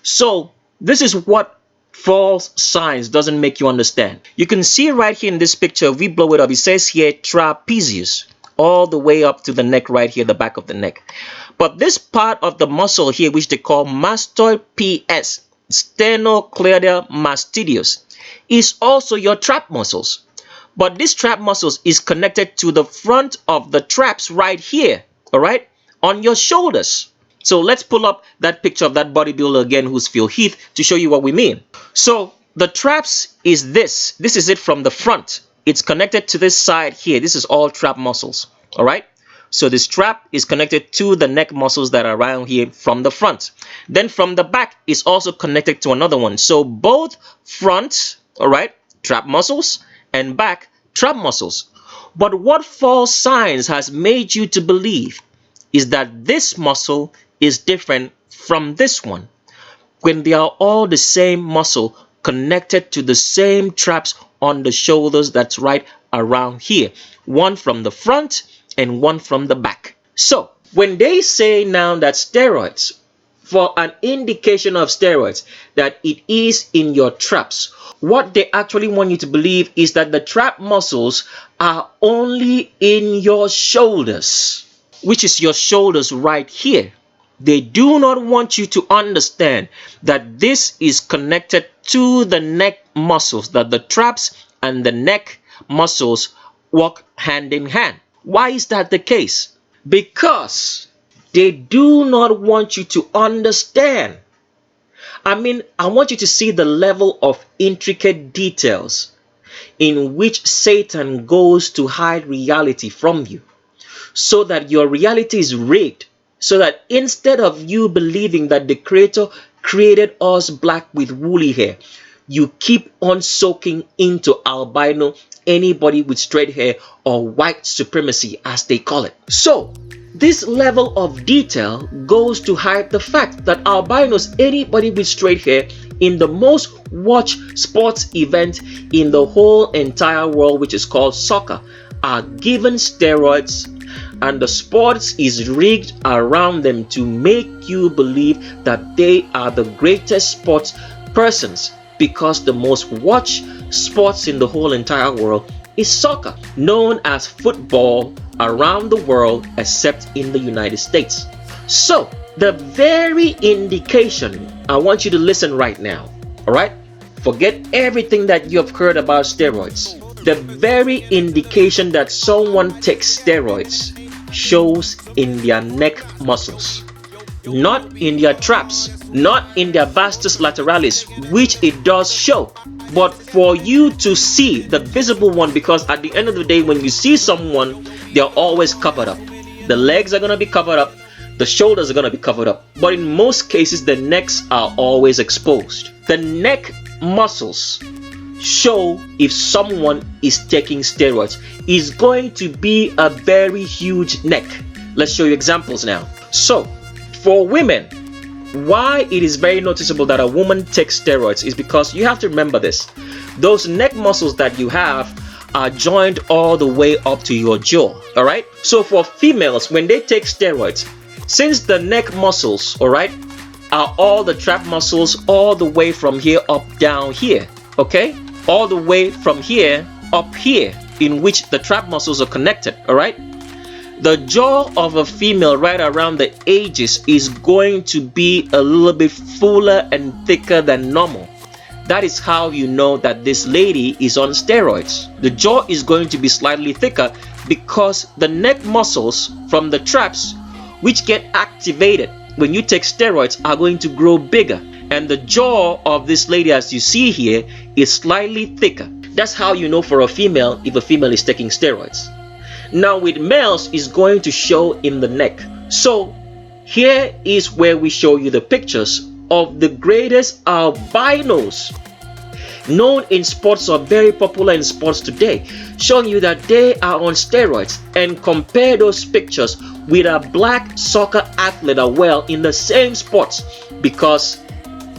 So this is what false signs doesn't make you understand. You can see right here in this picture, if we blow it up, it says here trapezius, all the way up to the neck right here, the back of the neck. But this part of the muscle here, which they call mastoid PS, sternocleidomastoideus, mastoideus, is also your trap muscles. But this trap muscles is connected to the front of the traps right here, all right, on your shoulders. So let's pull up that picture of that bodybuilder again who's Phil Heath to show you what we mean. So the traps is this. This is it from the front. It's connected to this side here. This is all trap muscles. All right. So this trap is connected to the neck muscles that are around here from the front. Then from the back is also connected to another one. So both front, all right, trap muscles, and back trap muscles. But what false signs has made you to believe is that this muscle is different from this one, when they are all the same muscle connected to the same traps on the shoulders that's right around here, one from the front and one from the back. So when they say now that steroids, for an indication of steroids, that it is in your traps, what they actually want you to believe is that the trap muscles are only in your shoulders, which is your shoulders right here. They do not want you to understand that this is connected to the neck muscles, that the traps and the neck muscles work hand in hand. Why is that the case? Because they do not want you to understand. I mean, I want you to see the level of intricate details in which Satan goes to hide reality from you, so that your reality is rigged. So that instead of you believing that the Creator created us black with woolly hair, you keep on soaking into albino, anybody with straight hair, or white supremacy as they call it. So this level of detail goes to hide the fact that albinos, anybody with straight hair, in the most watched sports event in the whole entire world, which is called soccer, are given steroids, and the sports is rigged around them to make you believe that they are the greatest sports persons, because the most watched sports in the whole entire world is soccer, known as football around the world except in the United States. So the very indication, I want you to listen right now, all right? Forget everything that you have heard about steroids. The very indication that someone takes steroids shows in their neck muscles, not in their traps, not in their vastus lateralis, which it does show, but for you to see the visible one, because at the end of the day, when you see someone, they're always covered up. The legs are going to be covered up, the shoulders are going to be covered up, but in most cases, the necks are always exposed. The neck muscles show if someone is taking steroids. Is going to be a very huge neck. Let's show you examples now. So for women, why it is very noticeable that a woman takes steroids is because you have to remember this. Those neck muscles that you have are joined all the way up to your jaw, all right? So for females, when they take steroids, since the neck muscles, all right, are all the trap muscles all the way from here up down here, okay? All the way from here up here, in which the trap muscles are connected, all right? The jaw of a female right around the ages is going to be a little bit fuller and thicker than normal. That is how you know that this lady is on steroids. The jaw is going to be slightly thicker because the neck muscles from the traps, which get activated when you take steroids, are going to grow bigger. And the jaw of this lady, as you see here, is slightly thicker. That's how you know for a female if a female is taking steroids. Now with males, it's going to show in the neck. So here is where we show you the pictures of the greatest albinos known in sports, or very popular in sports today, showing you that they are on steroids, and compare those pictures with a black soccer athlete as well in the same sports, because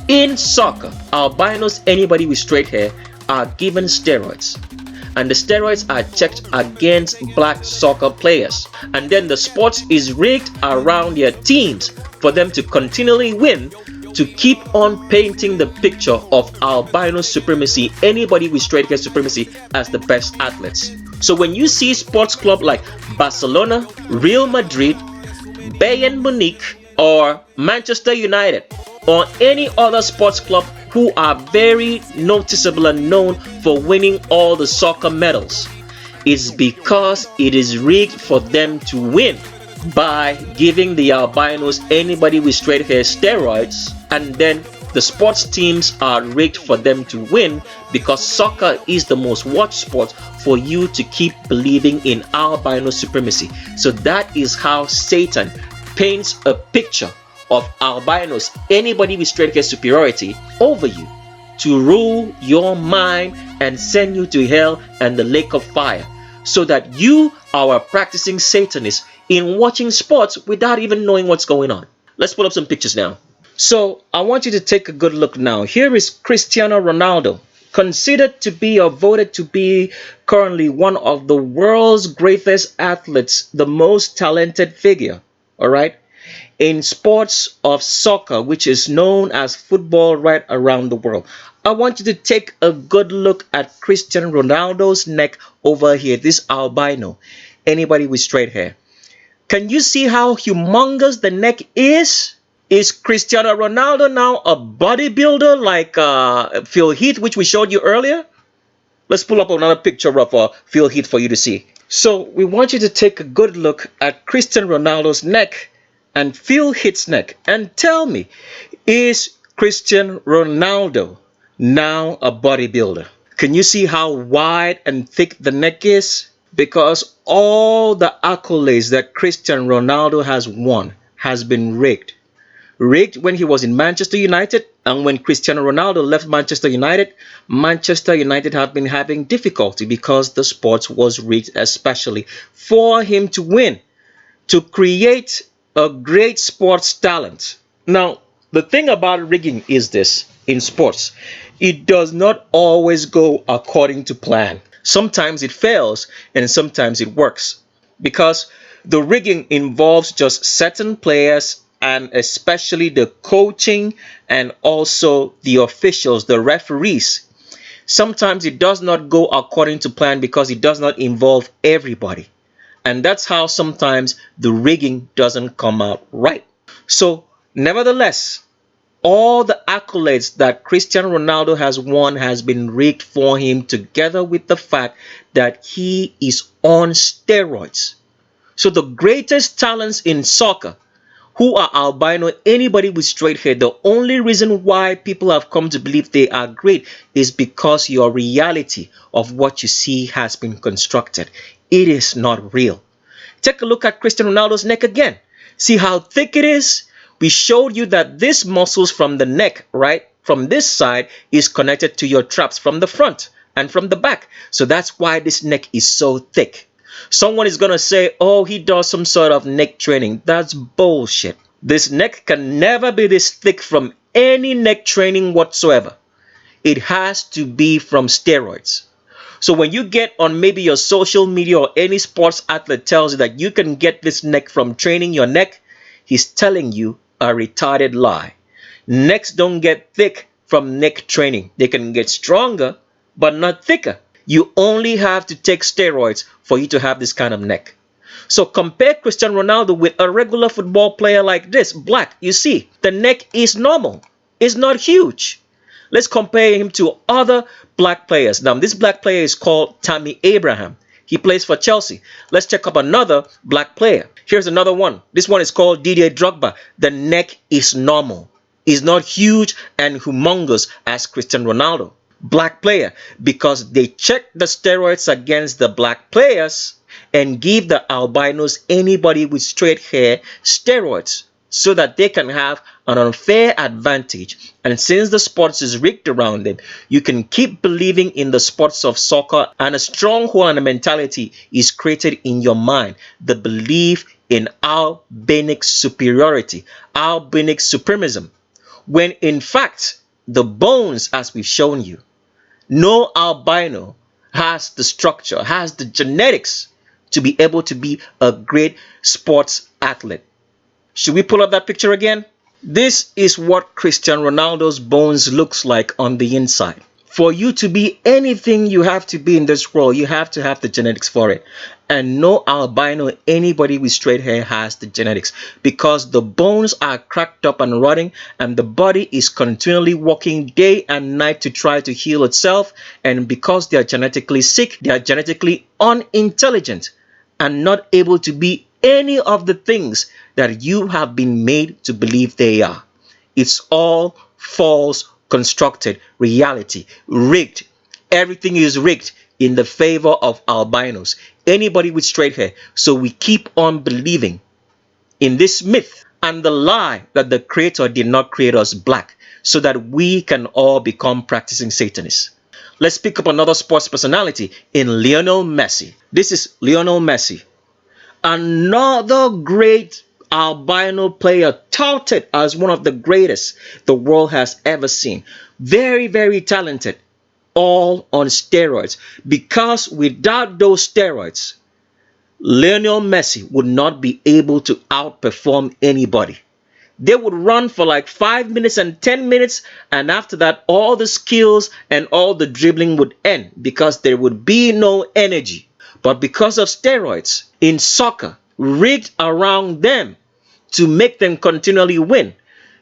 in soccer, albinos, anybody with straight hair, are given steroids, and the steroids are checked against black soccer players, and then the sports is rigged around their teams for them to continually win, to keep on painting the picture of albino supremacy, anybody with straight hair supremacy, as the best athletes. So when you see sports club like Barcelona, Real Madrid, Bayern Munich, or Manchester United, or any other sports club who are very noticeable and known for winning all the soccer medals, it's because it is rigged for them to win by giving the albinos, anybody with straight hair, steroids, and then the sports teams are rigged for them to win, because soccer is the most watched sport, for you to keep believing in albino supremacy. So that is how Satan paints a picture of albinos, anybody with straight hair superiority, over you, to rule your mind and send you to hell and the lake of fire, so that you are a practicing Satanist in watching sports without even knowing what's going on. Let's pull up some pictures now. So I want you to take a good look now. Here is Cristiano Ronaldo, considered to be, or voted to be, currently one of the world's greatest athletes, the most talented figure, all right, in sports of soccer, which is known as football right around the world. I want you to take a good look at Cristiano Ronaldo's neck over here, this albino, anybody with straight hair. Can you see how humongous the neck is? Is Cristiano Ronaldo now a bodybuilder like Phil Heath, which we showed you earlier? Let's pull up another picture of Phil Heath for you to see. So we want you to take a good look at Cristiano Ronaldo's neck and Phil Heath's neck, and tell me, is Cristiano Ronaldo now a bodybuilder? Can you see how wide and thick the neck is? Because all the accolades that Cristiano Ronaldo has won has been rigged. Rigged when he was in Manchester United, and when Cristiano Ronaldo left Manchester United have been having difficulty because the sports was rigged especially for him to win, to create a great sports talent. Now, the thing about rigging is this: in sports, it does not always go according to plan. Sometimes it fails and sometimes it works, because The rigging involves just certain players and especially the coaching and also the officials, the referees. Sometimes it does not go according to plan because it does not involve everybody. And that's how sometimes the rigging doesn't come out right. So, nevertheless, all the accolades that Cristiano Ronaldo has won has been rigged for him, together with the fact that he is on steroids. So the greatest talents in soccer who are albino, anybody with straight hair, the only reason why people have come to believe they are great is because your reality of what you see has been constructed. It is not real. Take a look at Cristiano Ronaldo's neck again. See how thick it is? We showed you that this muscles from the neck, right, from this side is connected to your traps from the front and from the back. So that's why this neck is so thick. Someone is going to say, oh, he does some sort of neck training. That's bullshit. This neck can never be this thick from any neck training whatsoever. It has to be from steroids. So when you get on maybe your social media or any sports athlete tells you that you can get this neck from training your neck, he's telling you a retarded lie. Necks don't get thick from neck training. They can get stronger, but not thicker. You only have to take steroids for you to have this kind of neck. So compare Cristiano Ronaldo with a regular football player like this, black. You see, the neck is normal. It's not huge. Let's compare him to other black players. Now, this black player is called Tammy Abraham. He plays for Chelsea. Let's check up another black player. Here's another one. This one is called Didier Drogba. The neck is normal. It's not huge and humongous as Cristiano Ronaldo. Black player, because they check the steroids against the black players and give the albinos, anybody with straight hair, steroids so that they can have an unfair advantage. And since the sports is rigged around them, you can keep believing in the sports of soccer, and a stronghold and a mentality is created in your mind. The belief in albinic superiority, albinic supremacism, when in fact the bones, as we've shown you, no albino has the structure, has the genetics to be able to be a great sports athlete. Should we pull up that picture again? This is what Cristiano Ronaldo's bones looks like on the inside. For you to be anything you have to be in this world, you have to have the genetics for it. And no albino, anybody with straight hair, has the genetics, because the bones are cracked up and rotting, and the body is continually working day and night to try to heal itself. And because they are genetically sick, they are genetically unintelligent and not able to be any of the things that you have been made to believe they are. It's all false, constructed reality, rigged. Everything is rigged in the favor of albinos, anybody with straight hair. So we keep on believing in this myth and the lie that the creator did not create us black so that we can all become practicing Satanists. Let's pick up another sports personality in Lionel Messi. This is Lionel Messi, another great albino player, touted as one of the greatest the world has ever seen. Very, very talented, all on steroids. Because without those steroids, Lionel Messi would not be able to outperform anybody. They would run for like 5 minutes and 10 minutes, and after that, all the skills and all the dribbling would end because there would be no energy. But because of steroids in soccer, rigged around them to make them continually win,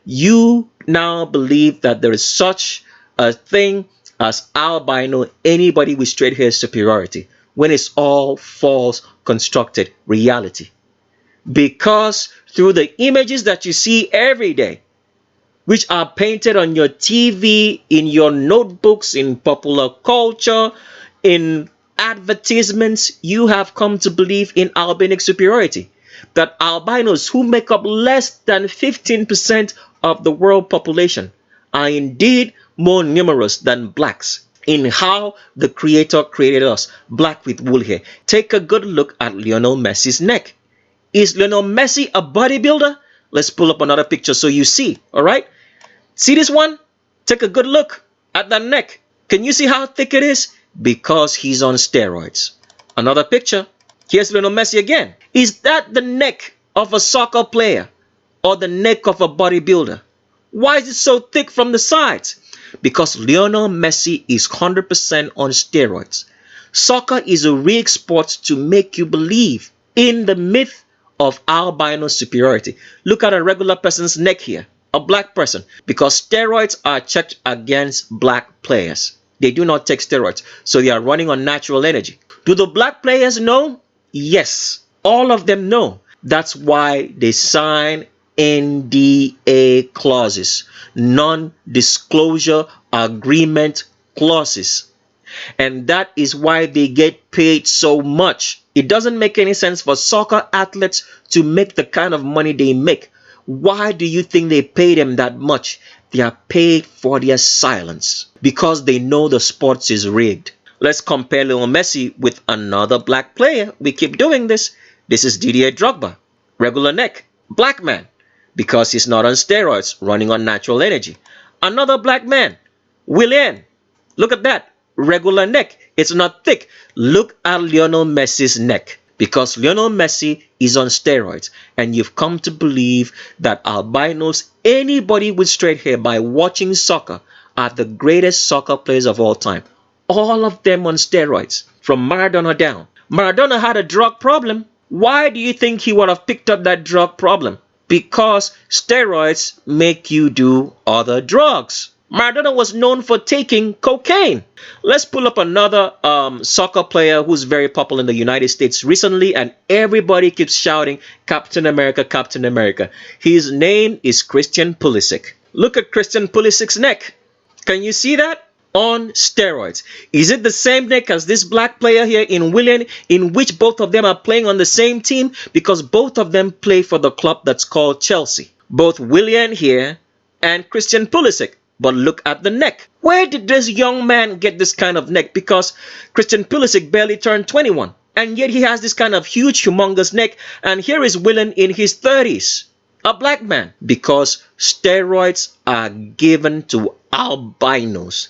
you now believe that there is such a thing as albino, anybody with straight hair superiority, when it's all false, constructed reality. Because through the images that you see every day, which are painted on your TV, in your notebooks, in popular culture, in advertisements, you have come to believe in albinic superiority. That albinos, who make up less than 15% of the world population, are indeed more numerous than blacks in how the creator created us, black with wool hair. Take a good look at Lionel Messi's neck. Is Lionel Messi a bodybuilder? Let's pull up another picture so you see, all right? See this one? Take a good look at that neck. Can you see how thick it is? Because he's on steroids. Another picture. Here's Lionel Messi again. Is that the neck of a soccer player or the neck of a bodybuilder? Why is it so thick from the sides? Because Lionel Messi is 100% on steroids. Soccer is a rigged sport to make you believe in the myth of albino superiority. Look at a regular person's neck here, a black person, because steroids are checked against black players. They do not take steroids, so they are running on natural energy. Do the black players know? Yes, all of them know. That's why they sign NDA clauses, non-disclosure agreement clauses. And that is why they get paid so much. It doesn't make any sense for soccer athletes to make the kind of money they make. Why do you think they pay them that much? They are paid for their silence because they know the sport is rigged. Let's compare Lionel Messi with another black player. We keep doing this. This is Didier Drogba. Regular neck, black man, because he's not on steroids, running on natural energy. Another black man, Willian. Look at that. Regular neck. It's not thick. Look at Lionel Messi's neck, because Lionel Messi is on steroids, and you've come to believe that albinos, anybody with straight hair, by watching soccer, are the greatest soccer players of all time. All of them on steroids, from Maradona down. Maradona had a drug problem. Why do you think he would have picked up that drug problem? Because steroids make you do other drugs. Maradona was known for taking cocaine. Let's pull up another soccer player who's very popular in the United States recently, and everybody keeps shouting, Captain America, Captain America. His name is Christian Pulisic. Look at Christian Pulisic's neck. Can you see that? On steroids. Is it the same neck as this black player here in Willian, in which both of them are playing on the same team? Because both of them play for the club that's called Chelsea. Both Willian here and Christian Pulisic. But look at the neck. Where did this young man get this kind of neck? Because Christian Pulisic barely turned 21. And yet he has this kind of huge, humongous neck. And here is Willian in his 30s. A black man. Because steroids are given to albinos.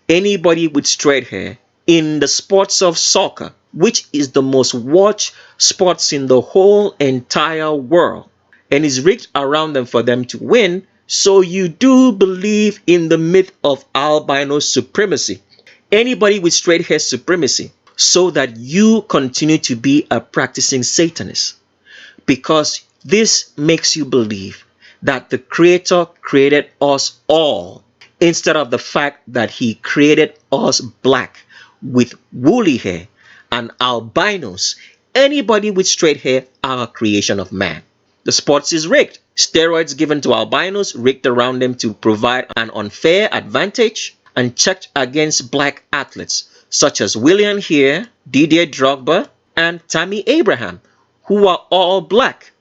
Anybody with straight hair in the sports of soccer, which is the most watched sports in the whole entire world, and is rigged around them for them to win. So you do believe in the myth of albino supremacy, anybody with straight hair supremacy, so that you continue to be a practicing Satanist, because this makes you believe that the Creator created us all, instead of the fact that he created us black with woolly hair, and albinos, anybody with straight hair, are a creation of man. The sports is rigged. Steroids given to albinos, rigged around them to provide an unfair advantage, and checked against black athletes such as Willian here, Didier Drogba, and Tammy Abraham, who are all black.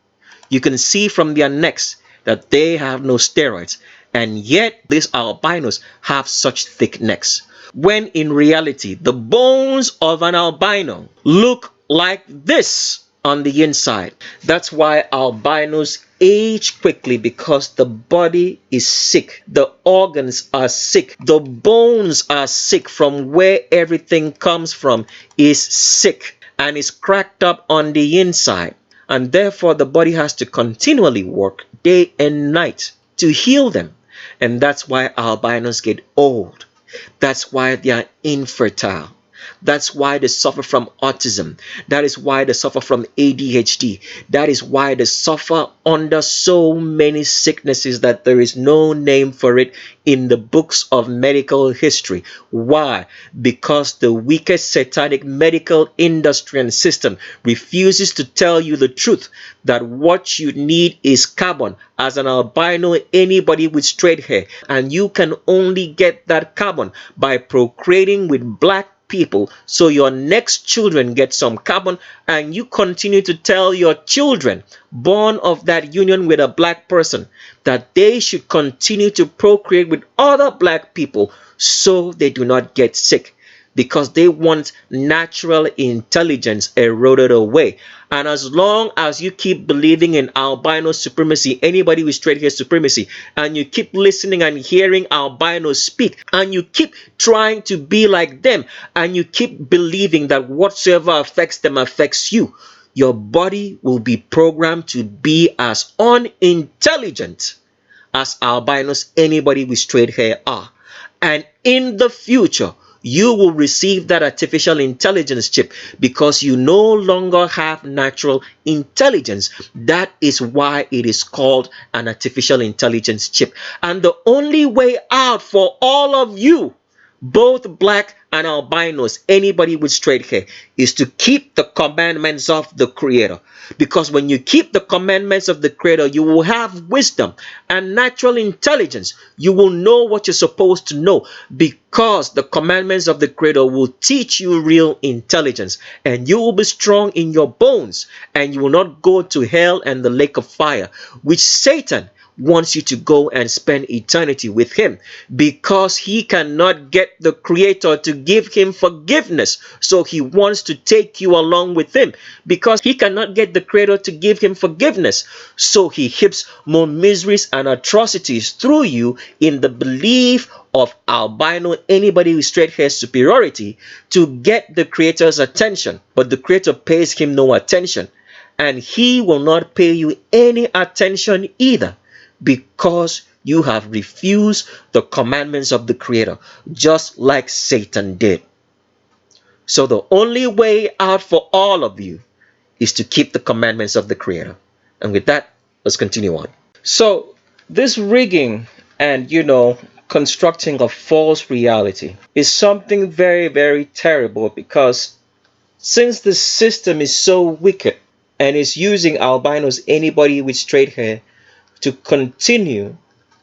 You can see from their necks that they have no steroids. And yet these albinos have such thick necks, when in reality the bones of an albino look like this on the inside. That's why albinos age quickly, because the body is sick, the organs are sick, the bones are sick, from where everything comes from is sick and is cracked up on the inside, and therefore the body has to continually work day and night to heal them. And that's why albinos get old. That's why they are infertile. That's why they suffer from autism. That is why they suffer from ADHD. That is why they suffer under so many sicknesses that there is no name for it in the books of medical history. Why? Because the wicked satanic medical industry and system refuses to tell you the truth, that what you need is carbon. As an albino, anybody with straight hair, and you can only get that carbon by procreating with black people, so your next children get some carbon, and you continue to tell your children born of that union with a black person that they should continue to procreate with other black people so they do not get sick, because they want natural intelligence eroded away. And as long as you keep believing in albino supremacy, anybody with straight hair supremacy, and you keep listening and hearing albinos speak, and you keep trying to be like them, and you keep believing that whatsoever affects them affects you, your body will be programmed to be as unintelligent as albinos, anybody with straight hair are. And in the future, you will receive that artificial intelligence chip because you no longer have natural intelligence. That is why it is called an artificial intelligence chip. And the only way out for all of you, both black and albinos, anybody with straight hair, is to keep the commandments of the Creator. Because when you keep the commandments of the Creator, you will have wisdom and natural intelligence. You will know what you're supposed to know because the commandments of the Creator will teach you real intelligence, and you will be strong in your bones, and you will not go to hell and the lake of fire, which Satan wants you to go and spend eternity with him, because he cannot get the Creator to give him forgiveness. So he wants to take you along with him because he cannot get the Creator to give him forgiveness. So he heaps more miseries and atrocities through you in the belief of albino, anybody with straight hair superiority, to get the Creator's attention. But the Creator pays him no attention, and he will not pay you any attention either, because you have refused the commandments of the Creator, just like Satan did. So the only way out for all of you is to keep the commandments of the Creator. And with that, let's continue on. So this rigging and, constructing a false reality is something very, very terrible, because since the system is so wicked and is using albinos, anybody with straight hair, to continue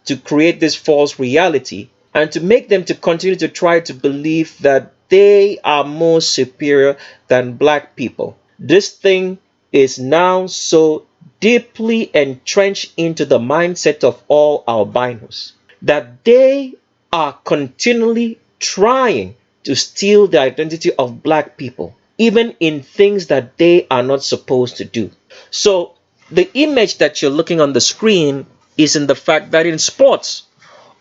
to create this false reality and to make them to continue to try to believe that they are more superior than black people. This thing is now so deeply entrenched into the mindset of all albinos that they are continually trying to steal the identity of black people, even in things that they are not supposed to do. So the image that you're looking on the screen is in the fact that in sports,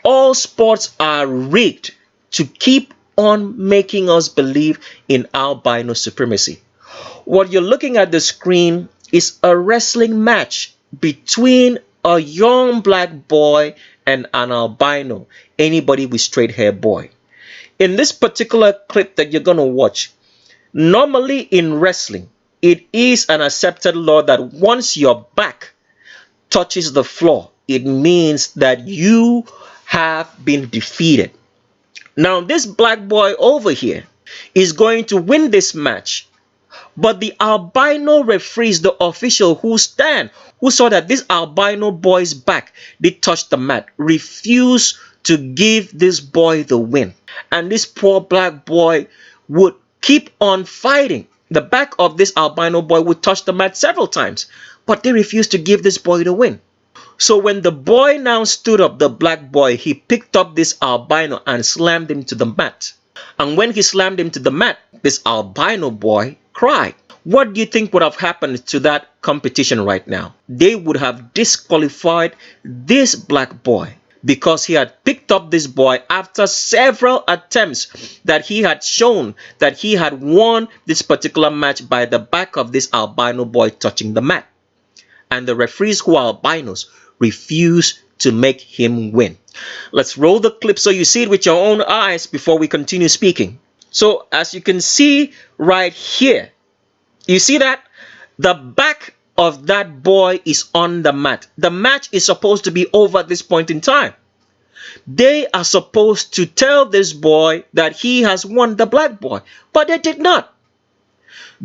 all sports are rigged to keep on making us believe in albino supremacy. What you're looking at the screen is a wrestling match between a young black boy and an albino, anybody with straight hair boy. In this particular clip that you're going to watch, normally in wrestling, it is an accepted law that once your back touches the floor, it means that you have been defeated. Now, this black boy over here is going to win this match, but the albino referees, the official who saw that this albino boy's back did touch the mat, refused to give this boy the win. And this poor black boy would keep on fighting. The back of this albino boy would touch the mat several times, but they refused to give this boy the win. So when the boy now stood up, the black boy, he picked up this albino and slammed him to the mat. And when he slammed him to the mat, this albino boy cried. What do you think would have happened to that competition right now? They would have disqualified this black boy, because he had picked up this boy after several attempts that he had shown that he had won this particular match by the back of this albino boy touching the mat. And the referees, who are albinos, refused to make him win. Let's roll the clip so you see it with your own eyes before we continue speaking. So as you can see right here, you see that the back of that boy is on the mat. The match is supposed to be over at this point in time. They are supposed to tell this boy that he has won, the black boy, but they did not,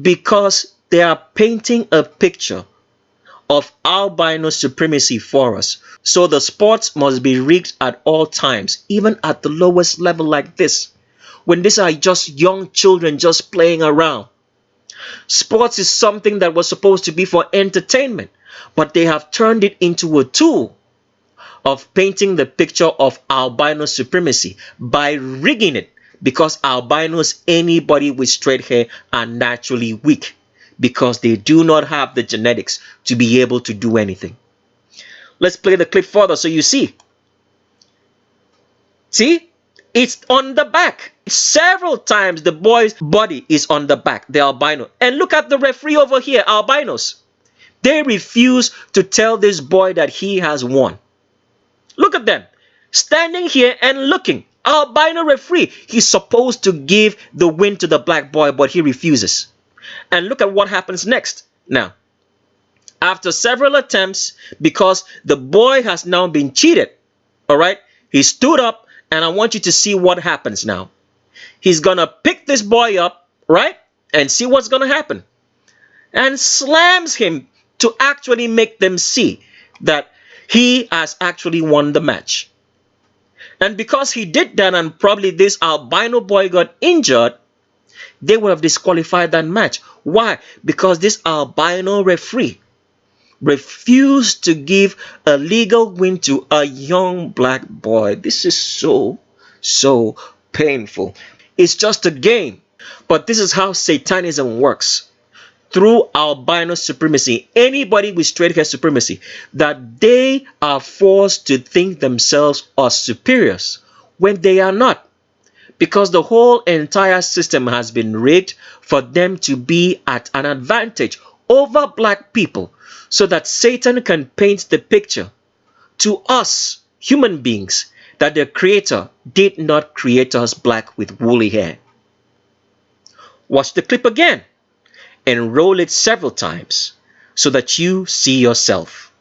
because they are painting a picture of albino supremacy for us. So the sports must be rigged at all times, even at the lowest level like this, when these are just young children just playing around. Sports is something that was supposed to be for entertainment, but they have turned it into a tool of painting the picture of albino supremacy by rigging it, because albinos, anybody with straight hair, are naturally weak because they do not have the genetics to be able to do anything. Let's play the clip further so you see. See? It's on the back. Several times the boy's body is on the back, the albino. And look at the referee over here, albinos. They refuse to tell this boy that he has won. Look at them, standing here and looking. Albino referee, he's supposed to give the win to the black boy, but he refuses. And look at what happens next. Now, after several attempts, because the boy has now been cheated, all right, he stood up, and I want you to see what happens now. He's gonna pick this boy up, right, and see what's gonna happen, and slams him to actually make them see that he has actually won the match. And because he did that, and probably this albino boy got injured, they would have disqualified that match. Why? Because this albino referee refused to give a legal win to a young black boy. This is so painful. It's just a game, but this is how Satanism works. Through albino supremacy, anybody with straight hair supremacy, that they are forced to think themselves are superiors when they are not. Because the whole entire system has been rigged for them to be at an advantage over black people, so that Satan can paint the picture to us human beings that the Creator did not create us black with woolly hair. Watch the clip again and roll it several times so that you see yourself.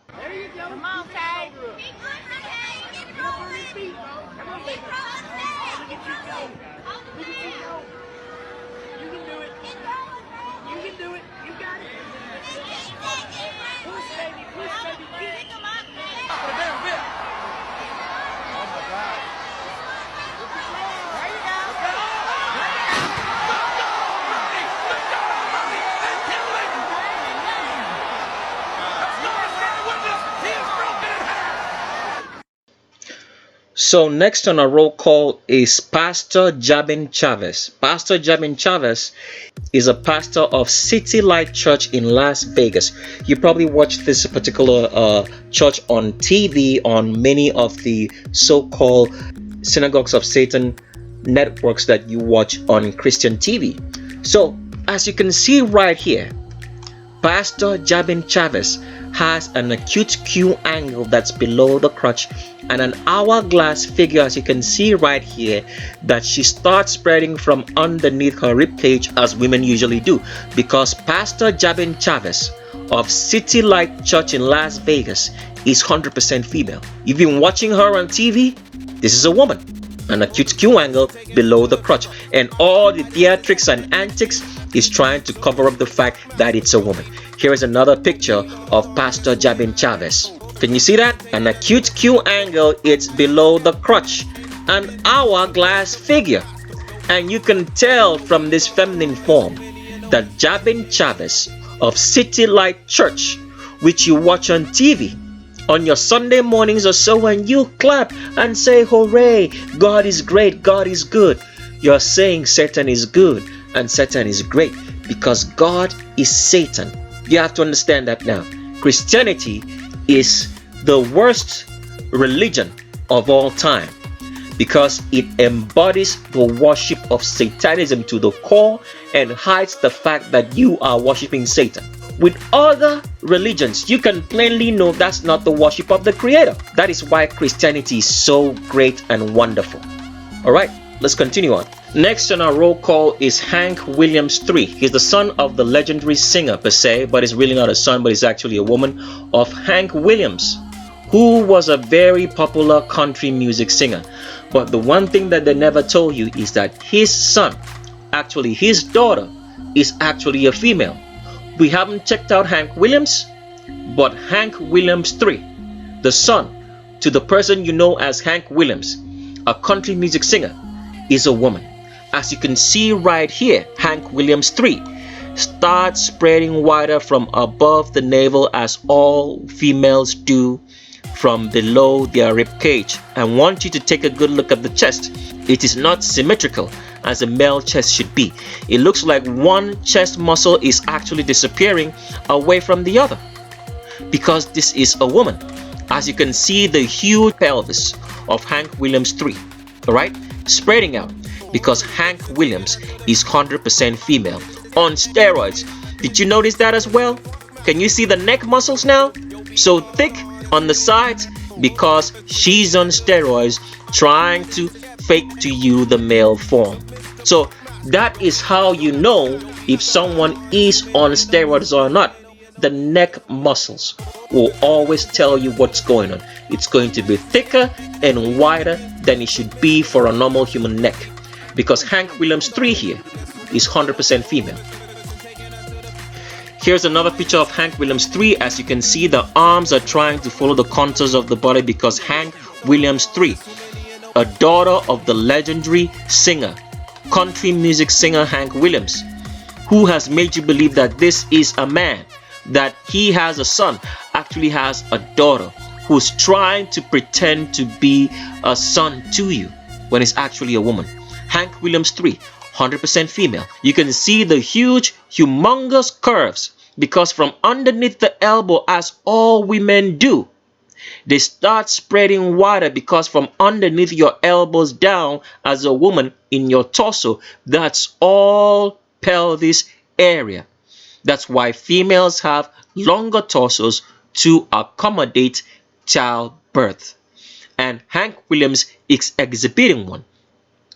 So next on our roll call is Pastor Jabin Chavez. Pastor Jabin Chavez is a pastor of City Light Church in Las Vegas. You probably watched this particular church on TV on many of the so-called Synagogues of Satan networks that you watch on Christian TV. So as you can see right here, Pastor Jabin Chavez has an acute Q angle that's below the crotch and an hourglass figure, as you can see right here, that she starts spreading from underneath her rib cage, as women usually do, because Pastor Jabin Chavez of City Light Church in Las Vegas is 100% female. You've been watching her on TV. This is a woman, an acute Q angle below the crotch, and all the theatrics and antics is trying to cover up the fact that it's a woman. Here is another picture of Pastor Jabin Chavez. Can you see that? An acute Q angle, it's below the crotch, an hourglass figure. And you can tell from this feminine form that Jabin Chavez of City Light Church, which you watch on TV on your Sunday mornings or so, and you clap and say, hooray, God is great, God is good. You're saying Satan is good and Satan is great, because God is Satan. You have to understand that now. Christianity is the worst religion of all time, because it embodies the worship of Satanism to the core and hides the fact that you are worshiping Satan. With other religions, you can plainly know that's not the worship of the Creator. That is why Christianity is so great and wonderful. All right, let's continue on. Next on our roll call is Hank Williams III. He's the son of the legendary singer per se, but he's really not a son, but he's actually a woman, of Hank Williams, who was a very popular country music singer. But the one thing that they never told you is that his son, actually his daughter, is actually a female. We haven't checked out Hank Williams, but Hank Williams III, the son to the person you know as Hank Williams, a country music singer, is a woman. As you can see right here, Hank Williams III starts spreading wider from above the navel, as all females do, from below their rib cage. I want you to take a good look at the chest. It is not symmetrical as a male chest should be. It looks like one chest muscle is actually disappearing away from the other, because this is a woman. As you can see, the huge pelvis of Hank Williams III. All right, spreading out because Hank Williams is 100% female on steroids. Did you notice that as well? Can you see the neck muscles now? So thick on the sides because she's on steroids trying to fake to you the male form. So that is how you know if someone is on steroids or not. The neck muscles will always tell you what's going on. It's going to be thicker and wider than it should be for a normal human neck, because Hank Williams 3 here is 100% female. Here's another picture of Hank Williams 3. As you can see, the arms are trying to follow the contours of the body because Hank Williams 3, a daughter of the legendary singer, country music singer Hank Williams, who has made you believe that this is a man, that he has a son, actually has a daughter who's trying to pretend to be a son to you when it's actually a woman. Hank Williams 3, 100% female. You can see the huge, humongous curves because from underneath the elbow, as all women do, they start spreading wider because from underneath your elbows down as a woman in your torso, that's all pelvis area. That's why females have longer torsos to accommodate childbirth. And Hank Williams is exhibiting one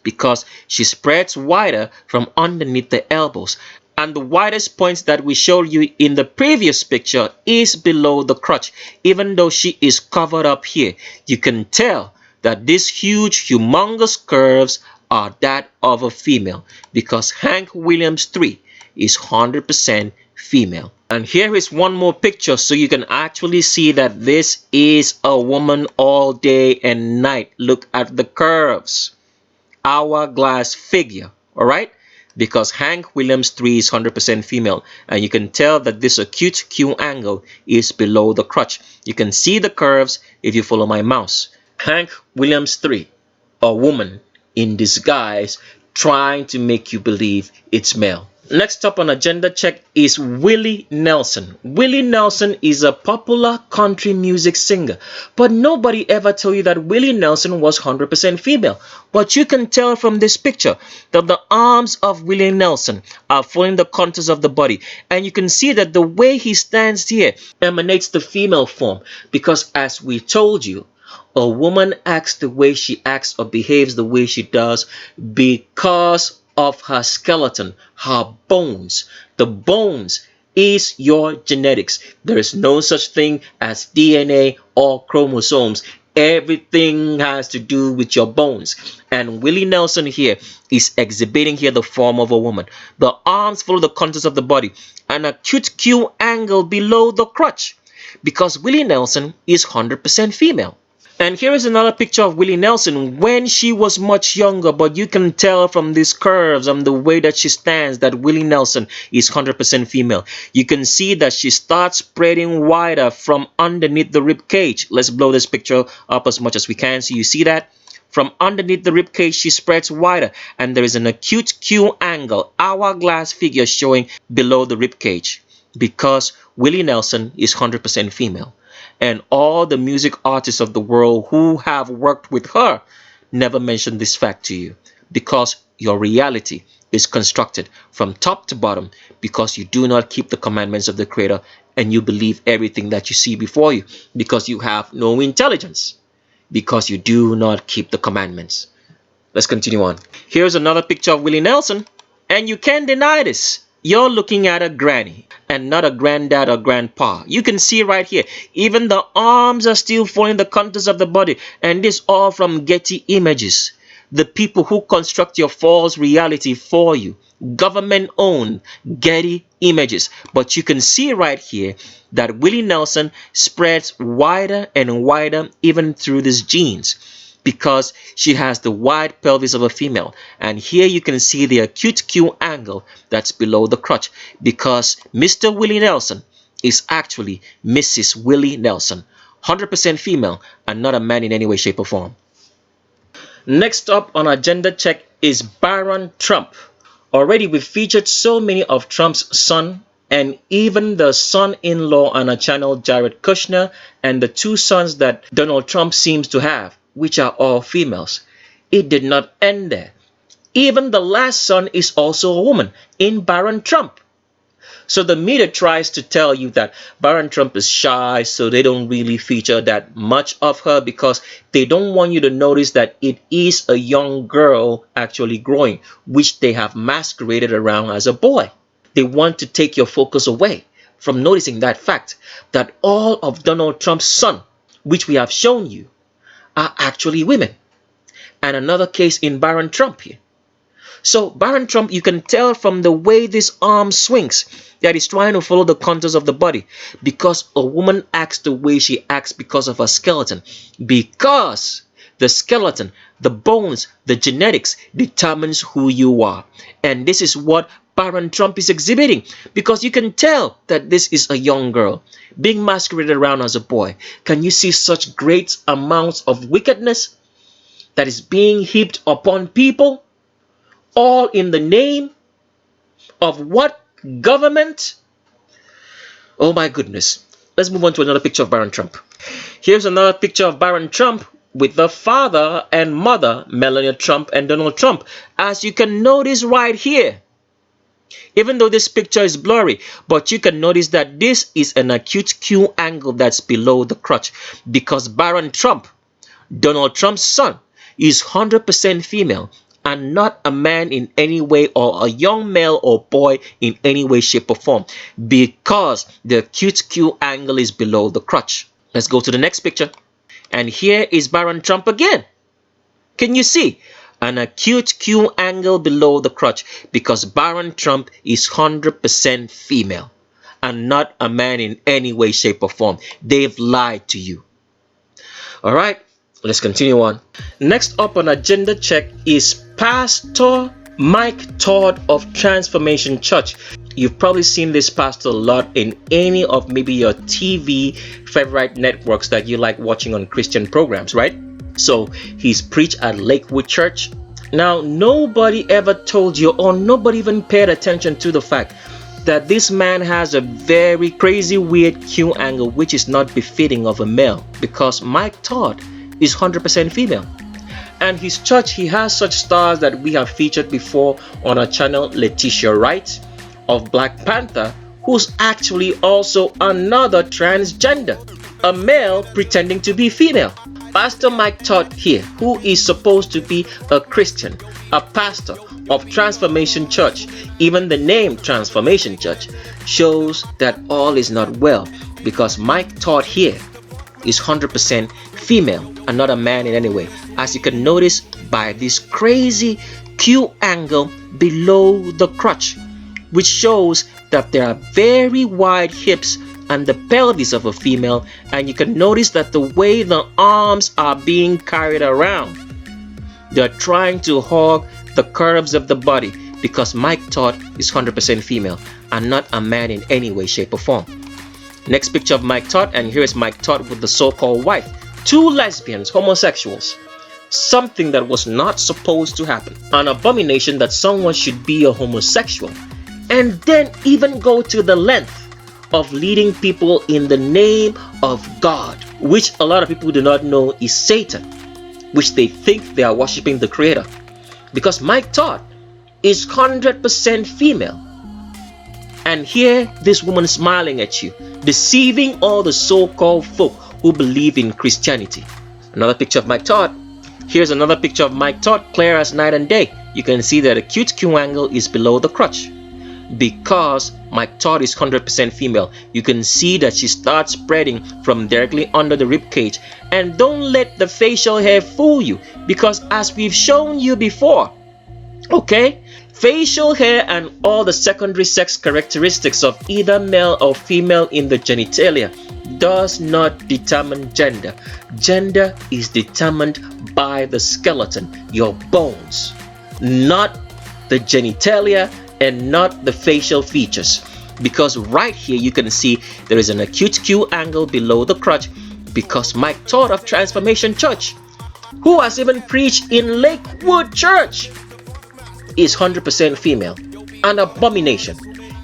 because she spreads wider from underneath the elbows. And the widest points that we showed you in the previous picture is below the crotch. Even though she is covered up here, you can tell that these huge, humongous curves are that of a female because Hank Williams 3 is 100% female. And here is one more picture so you can actually see that this is a woman all day and night. Look at the curves. Hourglass figure, all right? Because Hank Williams 3 is 100% female, and you can tell that this acute Q angle is below the crotch. You can see the curves if you follow my mouse. Hank Williams 3, a woman in disguise trying to make you believe it's male. Next up on agenda check is Willie Nelson. Willie Nelson is a popular country music singer, but nobody ever told you that Willie Nelson was 100% female. But you can tell from this picture that the arms of Willie Nelson are following the contours of the body, and you can see that the way he stands here emanates the female form, because as we told you, a woman acts the way she acts or behaves the way she does because of her skeleton, her bones. The bones is your genetics. There is no such thing as DNA or chromosomes. Everything has to do with your bones. And Willie Nelson here is exhibiting here the form of a woman. The arms follow the contours of the body, an acute Q angle below the crotch, because Willie Nelson is 100% female. And here is another picture of Willie Nelson when she was much younger, but you can tell from these curves and the way that she stands that Willie Nelson is 100% female. You can see that she starts spreading wider from underneath the rib cage. Let's blow this picture up as much as we can so you see that. From underneath the rib cage, she spreads wider, and there is an acute Q angle, hourglass figure showing below the rib cage, because Willie Nelson is 100% female. And all the music artists of the world who have worked with her never mention this fact to you, because your reality is constructed from top to bottom because you do not keep the commandments of the Creator, and you believe everything that you see before you because you have no intelligence, because you do not keep the commandments. Let's continue on. Here's another picture of Willie Nelson, and you can't deny this. You're looking at a granny and not a granddad or grandpa. You can see right here, even the arms are still following the contours of the body, and this all from Getty Images, the people who construct your false reality for you. Government owned Getty Images. But you can see right here that Willie Nelson spreads wider and wider even through these jeans, because she has the wide pelvis of a female. And here you can see the acute Q angle that's below the crotch, because Mr. Willie Nelson is actually Mrs. Willie Nelson, 100% female and not a man in any way, shape or form. Next up on our gender check is Barron Trump. Already we've featured so many of Trump's son, and even the son-in-law on our channel, Jared Kushner, and the two sons that Donald Trump seems to have, which are all females. it did not end there. Even the last son is also a woman in Baron Trump. So the media tries to tell you that Baron Trump is shy, so they don't really feature that much of her because they don't want you to notice that it is a young girl actually growing, which they have masqueraded around as a boy. They want to take your focus away from noticing that fact that all of Donald Trump's sons, which we have shown you, are actually women. And another case in Baron Trump here. So Baron Trump, you can tell from the way this arm swings that he's trying to follow the contours of the body, because a woman acts the way she acts because of her skeleton, because the skeleton, the bones, the genetics determines who you are. And this is what Baron Trump is exhibiting, because you can tell that this is a young girl being masqueraded around as a boy. Can you see such great amounts of wickedness that is being heaped upon people? All in the name of what government? Oh my goodness. Let's move on to another picture of Baron Trump. Here's another picture of Baron Trump with the father and mother, Melania Trump and Donald Trump. As you can notice right here, even though this picture is blurry, but you can notice that this is an acute Q angle that's below the crotch, because Baron Trump, Donald Trump's son, is 100% female and not a man in any way, or a young male or boy in any way, shape or form, because the acute Q angle is below the crotch. Let's go to the next picture. And here is Baron Trump again. Can you see? An acute Q angle below the crotch, because Baron Trump is 100% female and not a man in any way, shape or form. They've lied to you. All right. Let's continue on. Next up on agenda check is Pastor Mike Todd of Transformation Church. You've probably seen this pastor a lot in any of maybe your TV favorite networks that you like watching on Christian programs, right? So he's preached at Lakewood Church. Now, nobody ever told you, or nobody even paid attention to the fact that this man has a very crazy, weird Q angle, which is not befitting of a male, because Mike Todd is 100% female. And his church, he has such stars that we have featured before on our channel. Letitia Wright of Black Panther, who's actually also another transgender, a male pretending to be female. Pastor Mike Todd here, who is supposed to be a Christian, a pastor of Transformation Church, even the name Transformation Church shows that all is not well, because Mike Todd here is 100% female and not a man in any way, as you can notice by this crazy Q angle below the crotch, which shows that there are very wide hips and the pelvis of a female, and you can notice that the way the arms are being carried around, they're trying to hog the curves of the body, because Mike Todd is 100% female and not a man in any way, shape or form. Next picture of Mike Todd, and here is Mike Todd with the so-called wife. Two lesbians, homosexuals. Something that was not supposed to happen. An abomination that someone should be a homosexual and then even go to the length of leading people in the name of God, which a lot of people do not know is Satan, which they think they are worshiping the Creator. Because Mike Todd is 100% female. And here this woman smiling at you, deceiving all the so-called folk who believe in Christianity. Another picture of Mike Todd. Here's another picture of Mike Todd, clear as night and day. You can see that the acute Q angle is below the crotch, because Mike Todd is 100% female. You can see that she starts spreading from directly under the rib cage. And don't let the facial hair fool you, because as we've shown you before, okay, facial hair and all the secondary sex characteristics of either male or female in the genitalia does not determine gender. Gender is determined by the skeleton, your bones, not the genitalia and not the facial features. Because right here you can see there is an acute Q angle below the crotch, because Mike Todd of Transformation Church, who has even preached in Lakewood Church, is 100% female, an abomination.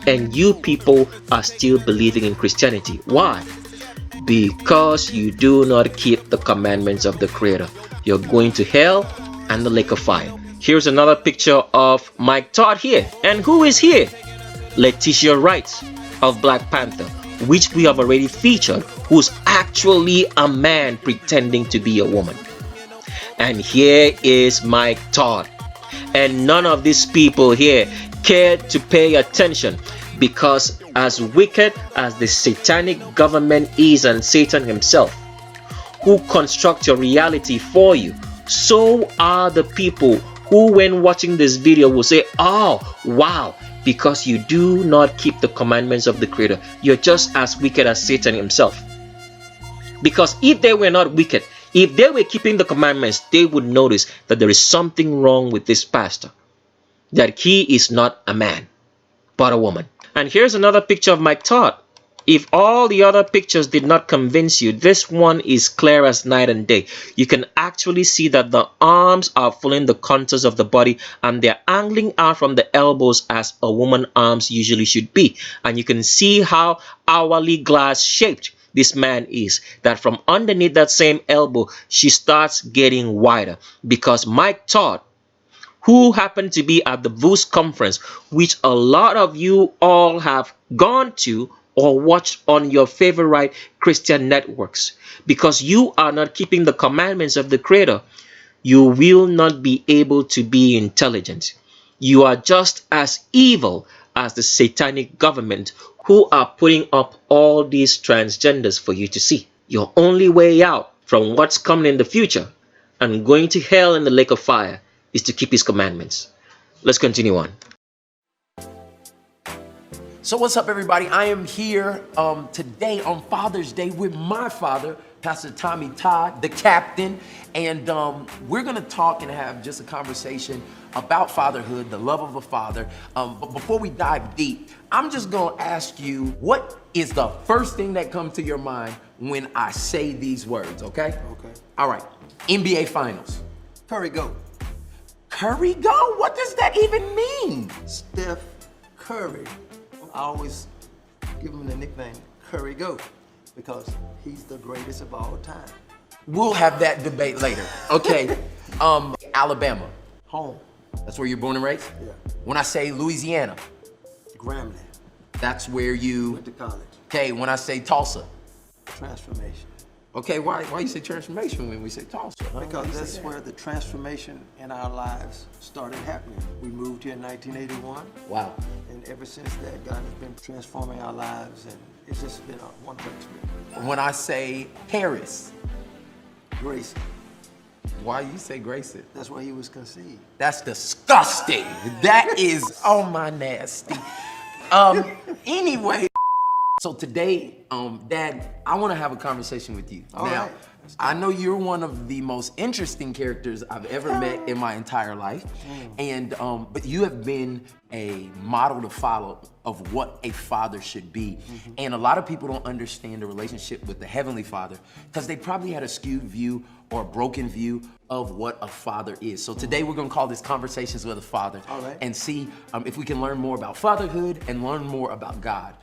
And you people are still believing in Christianity. Why? Because you do not keep the commandments of the Creator. You're going to hell and the lake of fire. Here's another picture of Mike Todd here. And who is here? Letitia Wright of Black Panther, which we have already featured, who's actually a man pretending to be a woman. And here is Mike Todd. And none of these people here cared to pay attention, because as wicked as the satanic government is, and Satan himself, who construct your reality for you, so are the people who, when watching this video, will say, oh wow, because you do not keep the commandments of the Creator, you're just as wicked as Satan himself. Because if they were not wicked, if they were keeping the commandments, they would notice that there is something wrong with this pastor, that he is not a man but a woman. And here's another picture of Mike Todd. If all the other pictures did not convince you, this one is clear as night and day. You can actually see that the arms are following the contours of the body, and they're angling out from the elbows as a woman's arms usually should be. And you can see how hourly glass shaped this man is, that from underneath that same elbow, she starts getting wider, because Mike Todd, who happened to be at the Voos conference, which a lot of you all have gone to or watched on your favorite Christian networks, because you are not keeping the commandments of the Creator, you will not be able to be intelligent. You are just as evil as the satanic government, who are putting up all these transgenders for you to see. Your only way out from what's coming in the future and going to hell in the lake of fire is to keep his commandments. Let's continue on. So what's up, everybody? I am here today on Father's Day with my father, Pastor Tommy Todd, the captain, and we're gonna talk and have just a conversation about fatherhood, the love of a father. But before we dive deep, I'm just gonna ask you, what is the first thing that comes to your mind when I say these words, okay? Okay. All right, NBA Finals. Curry go. Curry go? What does that even mean? Steph Curry. I always give him the nickname Curry Go because he's the greatest of all time. We'll have that debate later. Okay, Alabama. Home. That's where you're born and raised? Yeah. When I say Louisiana, Grambling. that's where you... Went to college. Okay, when I say Tulsa. Transformation. Okay, why you say transformation when we say Tulsa? Huh? Why Because you say that's that? where the transformation in our lives started happening. We moved here in 1981, Wow. and ever since that, God has been transforming our lives, and it's just been a wonderful experience. When I say Paris, Grace, why you say Grayson? that's where he was conceived. That's disgusting. That is, oh my nasty. Anyway, so today, Dad, I want to have a conversation with you. All now, right. I know you're one of the most interesting characters I've ever met in my entire life, and but you have been a model to follow of what a father should be. And a lot of people don't understand the relationship with the Heavenly Father because they probably had a skewed view or a broken view of what a father is. So today we're gonna call this Conversations with a Father. All right. And see if we can learn more about fatherhood and learn more about God.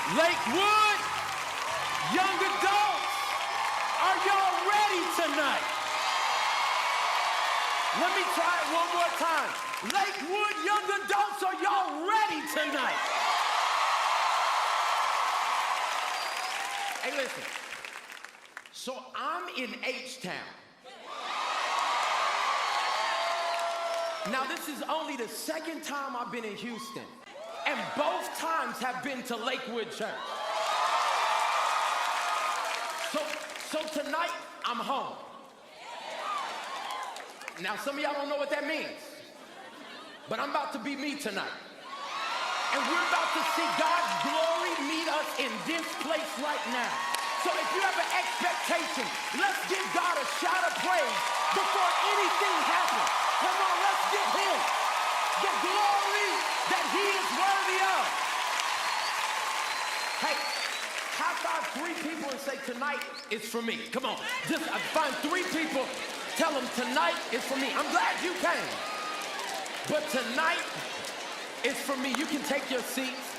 Lakewood, young adults, are y'all ready tonight? Let me try it one more time. Lakewood, young adults, are y'all ready tonight? Hey, listen. So I'm in H-Town. Now, this is only the second time I've been in Houston. And both times have been to Lakewood Church. So tonight, I'm home. Now, some of y'all don't know what that means, but I'm about to be me tonight. And we're about to see God's glory meet us in this place right now. So if you have an expectation, let's give God a shout of praise before anything happens. Come on, let's give him the glory that he is worthy of. Hey, high five 3 people and say, tonight is for me. Come on, just find 3 people, tell them tonight is for me. I'm glad you came, but tonight is for me. You can take your seats.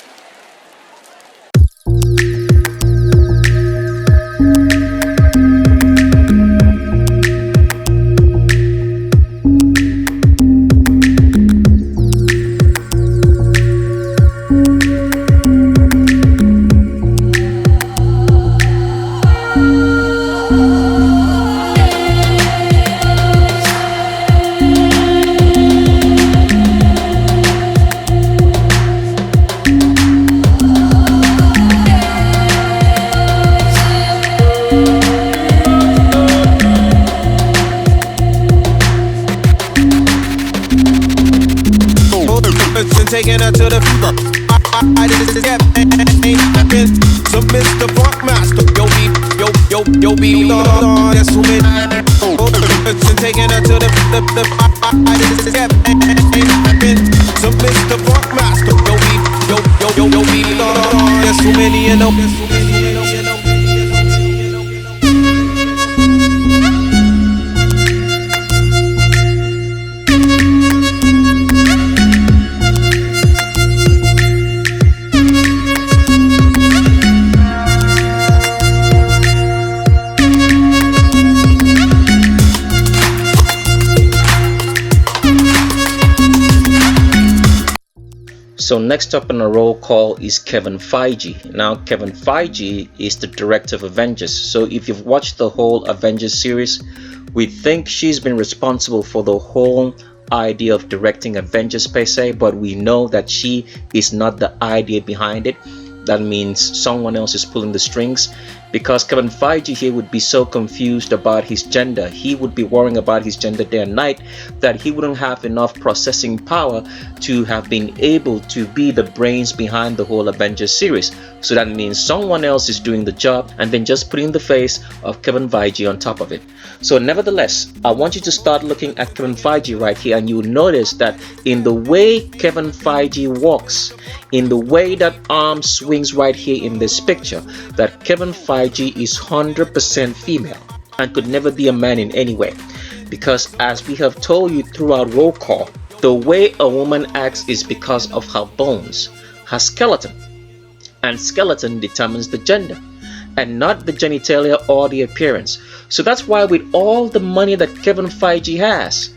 taking her to the I just kept some Mr. Funk Master. Yo, be that's too many. Taking her to the I just kept some Mr. Funk Master. Yo, be that's too many, you know. So next up on the roll call is Kevin Feige. Now Kevin Feige is the director of Avengers. So if you've watched the whole Avengers series, we think she's been responsible for the whole idea of directing Avengers per se, but we know that she is not the idea behind it. That means someone else is pulling the strings, because Kevin Feige here would be so confused about his gender. He would be worrying about his gender day and night that he wouldn't have enough processing power to have been able to be the brains behind the whole Avengers series. So that means someone else is doing the job and then just putting the face of Kevin Feige on top of it. So nevertheless, I want you to start looking at Kevin Feige right here, and you'll notice that in the way Kevin Feige walks, in the way that arm swings right here in this picture, that Kevin Feige is 100% female and could never be a man in any way. Because as we have told you throughout roll call, the way a woman acts is because of her bones, her skeleton. And skeleton determines the gender, and not the genitalia or the appearance. So that's why with all the money that Kevin Feige has,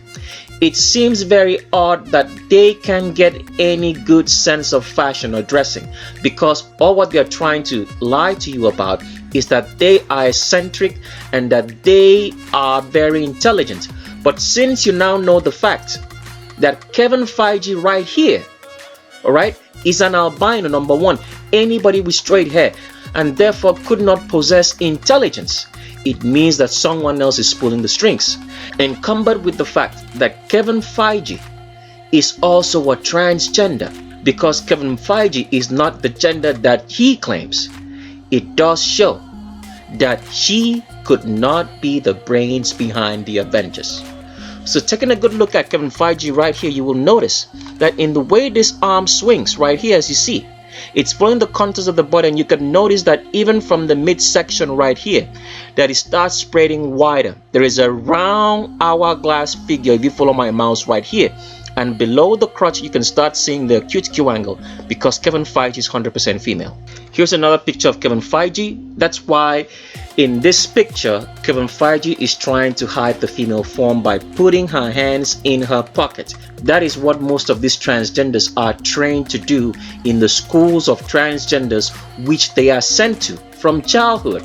it seems very odd that they can get any good sense of fashion or dressing, because all what they're trying to lie to you about is that they are eccentric and that they are very intelligent. But since you now know the fact that Kevin Feige right here, alright, is an albino, number one, anybody with straight hair, and therefore could not possess intelligence, it means that someone else is pulling the strings. Encumbered with the fact that Kevin Feige is also a transgender, because Kevin Feige is not the gender that he claims, it does show that she could not be the brains behind the Avengers. So taking a good look at Kevin Feige right here, you will notice that in the way this arm swings right here, as you see, it's following the contours of the body, and you can notice that even from the midsection right here, that it starts spreading wider. There is a round hourglass figure if you follow my mouse right here, and below the crotch you can start seeing the acute Q angle, because Kevin Feige is 100% female. Here's another picture of Kevin Feige. That's why in this picture Kevin Feige is trying to hide the female form by putting her hands in her pocket. That is what most of these transgenders are trained to do in the schools of transgenders, which they are sent to from childhood.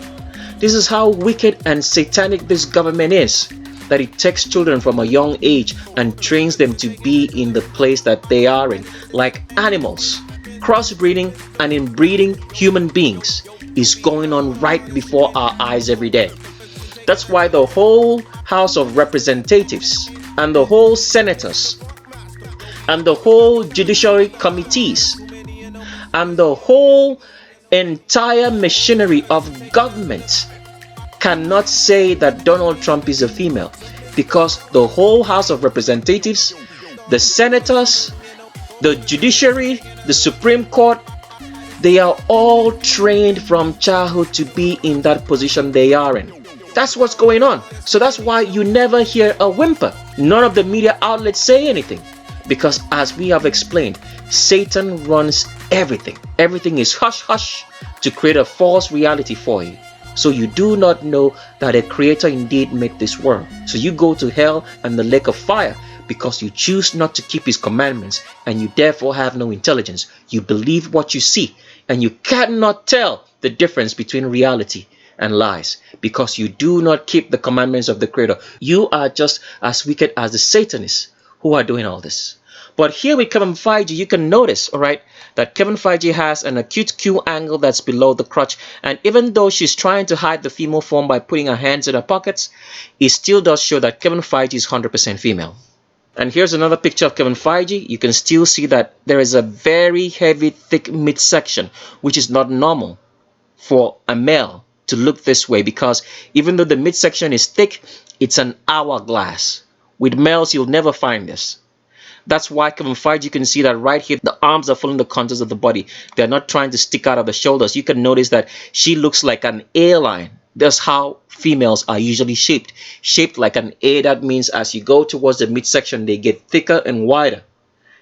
This is how wicked and satanic this government is, that it takes children from a young age and trains them to be in the place that they are in, like animals. Crossbreeding and inbreeding human beings is going on right before our eyes every day. That's why the whole House of Representatives and the whole senators and the whole judiciary committees and the whole entire machinery of government cannot say that Donald Trump is a female, because the whole House of Representatives, the senators, the judiciary, the Supreme Court, they are all trained from childhood to be in that position they are in. That's what's going on. So that's why you never hear a whimper. None of the media outlets say anything, because as we have explained, Satan runs everything. Everything is hush hush to create a false reality for you. So you do not know that a creator indeed made this world. So you go to hell and the lake of fire because you choose not to keep his commandments, and you therefore have no intelligence. You believe what you see, and you cannot tell the difference between reality and lies, because you do not keep the commandments of the creator. You are just as wicked as the Satanists who are doing all this. But here with Kevin Feige, you can notice, alright, that Kevin Feige has an acute Q angle that's below the crotch, and even though she's trying to hide the female form by putting her hands in her pockets, it still does show that Kevin Feige is 100% female. And here's another picture of Kevin Feige. You can still see that there is a very heavy, thick midsection, which is not normal for a male to look this way, because even though the midsection is thick, it's an hourglass. With males, you'll never find this. That's why Kevin Feige, you can see that right here, the arms are following the contours of the body. They're not trying to stick out of the shoulders. You can notice that she looks like an A-line. That's how females are usually shaped like an A. That means as you go towards the midsection, they get thicker and wider,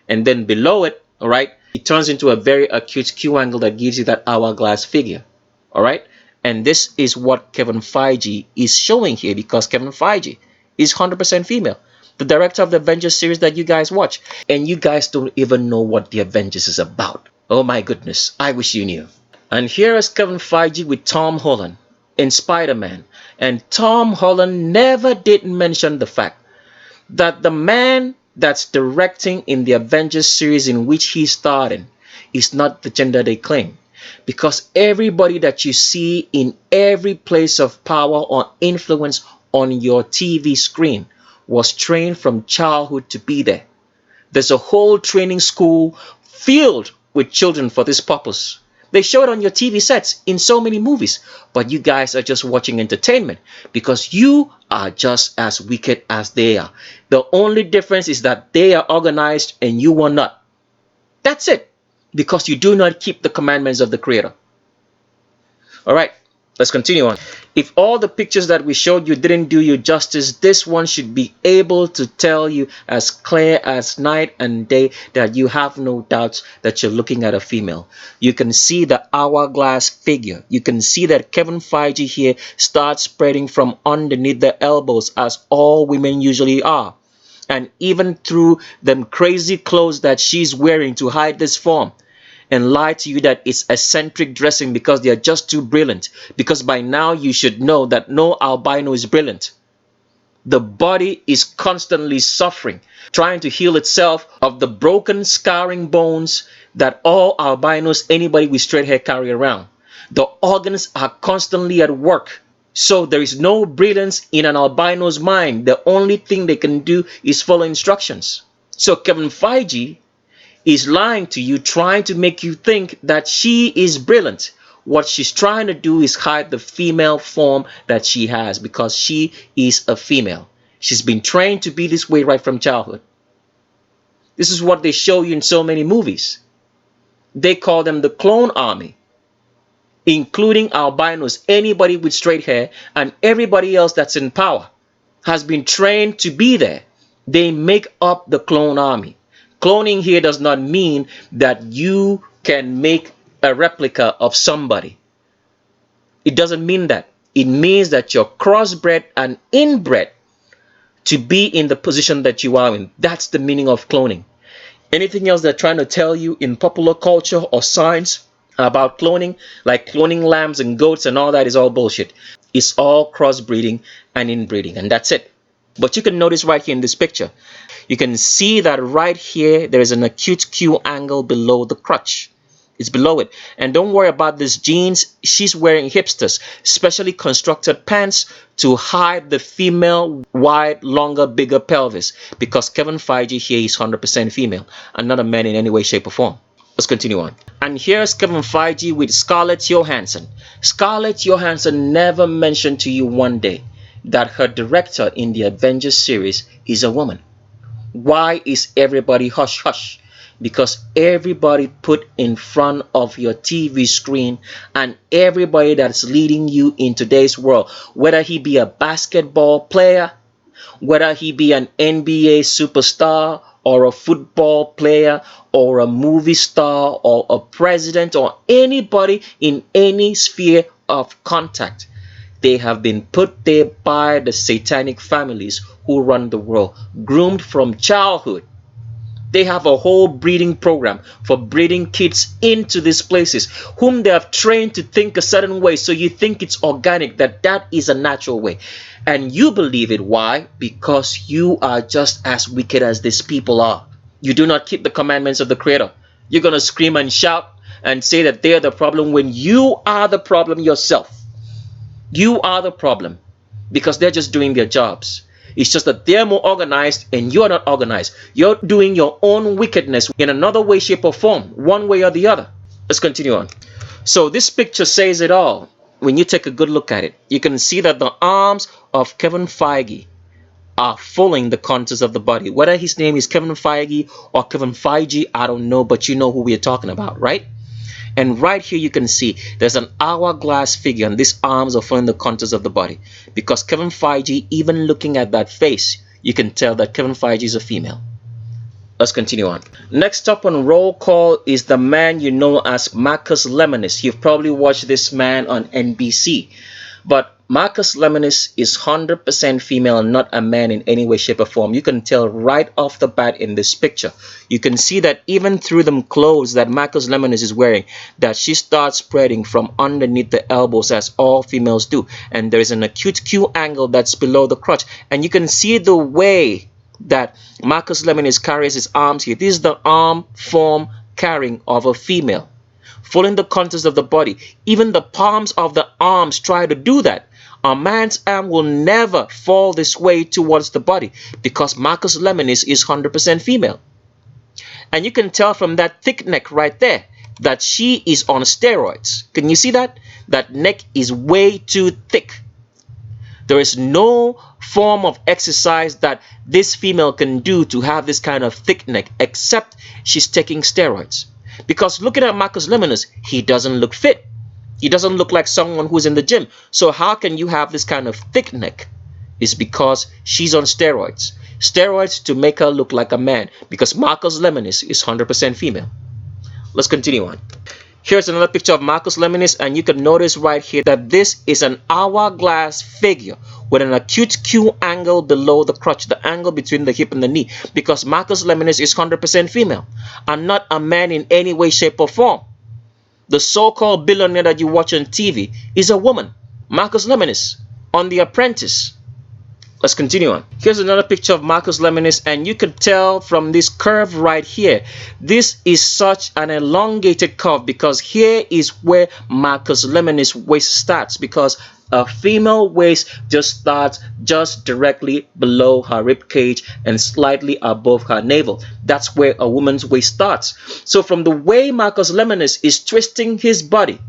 and then below it, all right, it turns into a very acute Q angle that gives you that hourglass figure. All right, and this is what Kevin Feige is showing here, because Kevin Feige is 100% female, the director of the Avengers series that you guys watch, and you guys don't even know what the Avengers is about. Oh my goodness, I wish you knew. And here is Kevin Feige with Tom Holland in Spider-Man, and Tom Holland never did mention the fact that the man that's directing in the Avengers series in which he starred in is not the gender they claim, because everybody that you see in every place of power or influence on your TV screen was trained from childhood to be there. There's a whole training school filled with children for this purpose. They show it on your TV sets in so many movies, but you guys are just watching entertainment because you are just as wicked as they are. The only difference is that they are organized and you are not. That's it, because you do not keep the commandments of the Creator. All right, let's continue on. If all the pictures that we showed you didn't do you justice, this one should be able to tell you as clear as night and day that you have no doubts that you're looking at a female. You can see the hourglass figure. You can see that Kevin Feige here starts spreading from underneath the elbows, as all women usually are. And even through them crazy clothes that she's wearing to hide this form, and lie to you that it's eccentric dressing because they are just too brilliant. Because by now you should know that no albino is brilliant. The body is constantly suffering, trying to heal itself of the broken, scarring bones that all albinos, anybody with straight hair, carry around. The organs are constantly at work. So there is no brilliance in an albino's mind. The only thing they can do is follow instructions. So Kevin Feige is lying to you, trying to make you think that she is brilliant. What she's trying to do is hide the female form that she has, because she is a female. She's been trained to be this way right from childhood. This is what they show you in so many movies. They call them the clone army, including albinos. Anybody with straight hair and everybody else that's in power has been trained to be there. They make up the clone army. Cloning here does not mean that you can make a replica of somebody. It doesn't mean that. It means that you're crossbred and inbred to be in the position that you are in. That's the meaning of cloning. Anything else they're trying to tell you in popular culture or science about cloning, like cloning lambs and goats and all that, is all bullshit. It's all crossbreeding and inbreeding, and that's it. But you can notice right here in this picture, you can see that right here there is an acute Q angle below the crotch. It's below it. And don't worry about these jeans. She's wearing hipsters, specially constructed pants to hide the female wide, longer, bigger pelvis, because Kevin Feige here is 100% female and not a man in any way, shape or form. Let's continue on. And here's Kevin Feige with Scarlett Johansson. Scarlett Johansson never mentioned to you one day that her director in the Avengers series is a woman. Why is everybody hush hush? Because everybody put in front of your TV screen and everybody that's leading you in today's world, whether he be a basketball player, whether he be an NBA superstar or a football player or a movie star or a president or anybody in any sphere of contact, they have been put there by the satanic families who run the world, groomed from childhood. They have a whole breeding program for breeding kids into these places, whom they have trained to think a certain way. So you think it's organic, that is a natural way. And you believe it. Why? Because you are just as wicked as these people are. You do not keep the commandments of the Creator. You're going to scream and shout and say that they're the problem when you are the problem yourself. You are the problem, because they're just doing their jobs. It's just that they're more organized and you're not organized. You're doing your own wickedness in another way, shape, or form, one way or the other. Let's continue on. So this picture says it all. When you take a good look at it, you can see that the arms of Kevin Feige are following the contours of the body. Whether his name is Kevin Feige or Kevin Feige, I don't know, but you know who we're talking about, right? And right here you can see there's an hourglass figure, and these arms are following the contours of the body. Because Kevin Feige, even looking at that face, you can tell that Kevin Feige is a female. Let's continue on. Next up on roll call is the man you know as Marcus Lemonis. You've probably watched this man on NBC. But Marcus Lemonis is 100% female, not a man in any way, shape, or form. You can tell right off the bat in this picture. You can see that even through them clothes that Marcus Lemonis is wearing, that she starts spreading from underneath the elbows, as all females do. And there is an acute Q angle that's below the crotch. And you can see the way that Marcus Lemonis carries his arms here. This is the arm form carrying of a female, following the contours of the body. Even the palms of the arms try to do that. A man's arm will never fall this way towards the body because Marcus Lemonis is 100% female. And you can tell from that thick neck right there that she is on steroids. Can you see that? That neck is way too thick. There is no form of exercise that this female can do to have this kind of thick neck except she's taking steroids. Because looking at Marcus Lemonis, he doesn't look fit. He doesn't look like someone who's in the gym. So how can you have this kind of thick neck? It's because she's on steroids. Steroids to make her look like a man, because Marcus Lemonis is 100% female. Let's continue on. Here's another picture of Marcus Lemonis, and you can notice right here that this is an hourglass figure with an acute Q angle below the crotch, the angle between the hip and the knee, because Marcus Lemonis is 100% female and not a man in any way, shape, or form. The so-called billionaire that you watch on TV is a woman, Marcus Lemonis, on The Apprentice. Let's continue on. Here's another picture of Marcus Lemonis, and you can tell from this curve right here, this is such an elongated curve because here is where Marcus Lemonis' waist starts, because a female waist just starts just directly below her rib cage and slightly above her navel. That's where a woman's waist starts. So from the way Marcus Lemonis is twisting his body,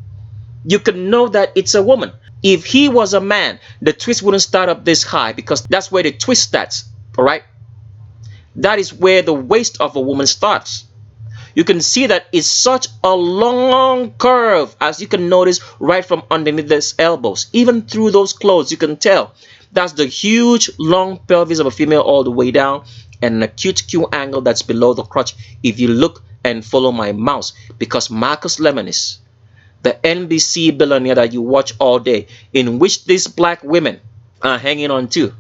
you can know that it's a woman. If he was a man, the twist wouldn't start up this high because that's where the twist starts. All right, that is where the waist of a woman starts. You can see that it's such a long curve, as you can notice right from underneath these elbows. Even through those clothes, you can tell that's the huge long pelvis of a female all the way down, and an acute Q angle that's below the crotch if you look and follow my mouse. Because Marcus Lemonis, the NBC billionaire that you watch all day, in which these black women are hanging on to,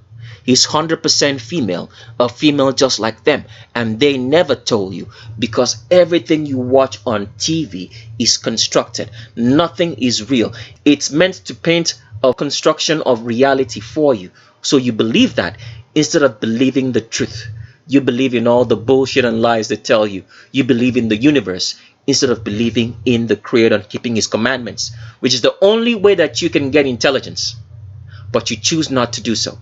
he's 100% female, a female just like them. And they never told you, because everything you watch on TV is constructed. Nothing is real. It's meant to paint a construction of reality for you. So you believe that instead of believing the truth. You believe in all the bullshit and lies they tell you. You believe in the universe instead of believing in the Creator and keeping His commandments, which is the only way that you can get intelligence. But you choose not to do so,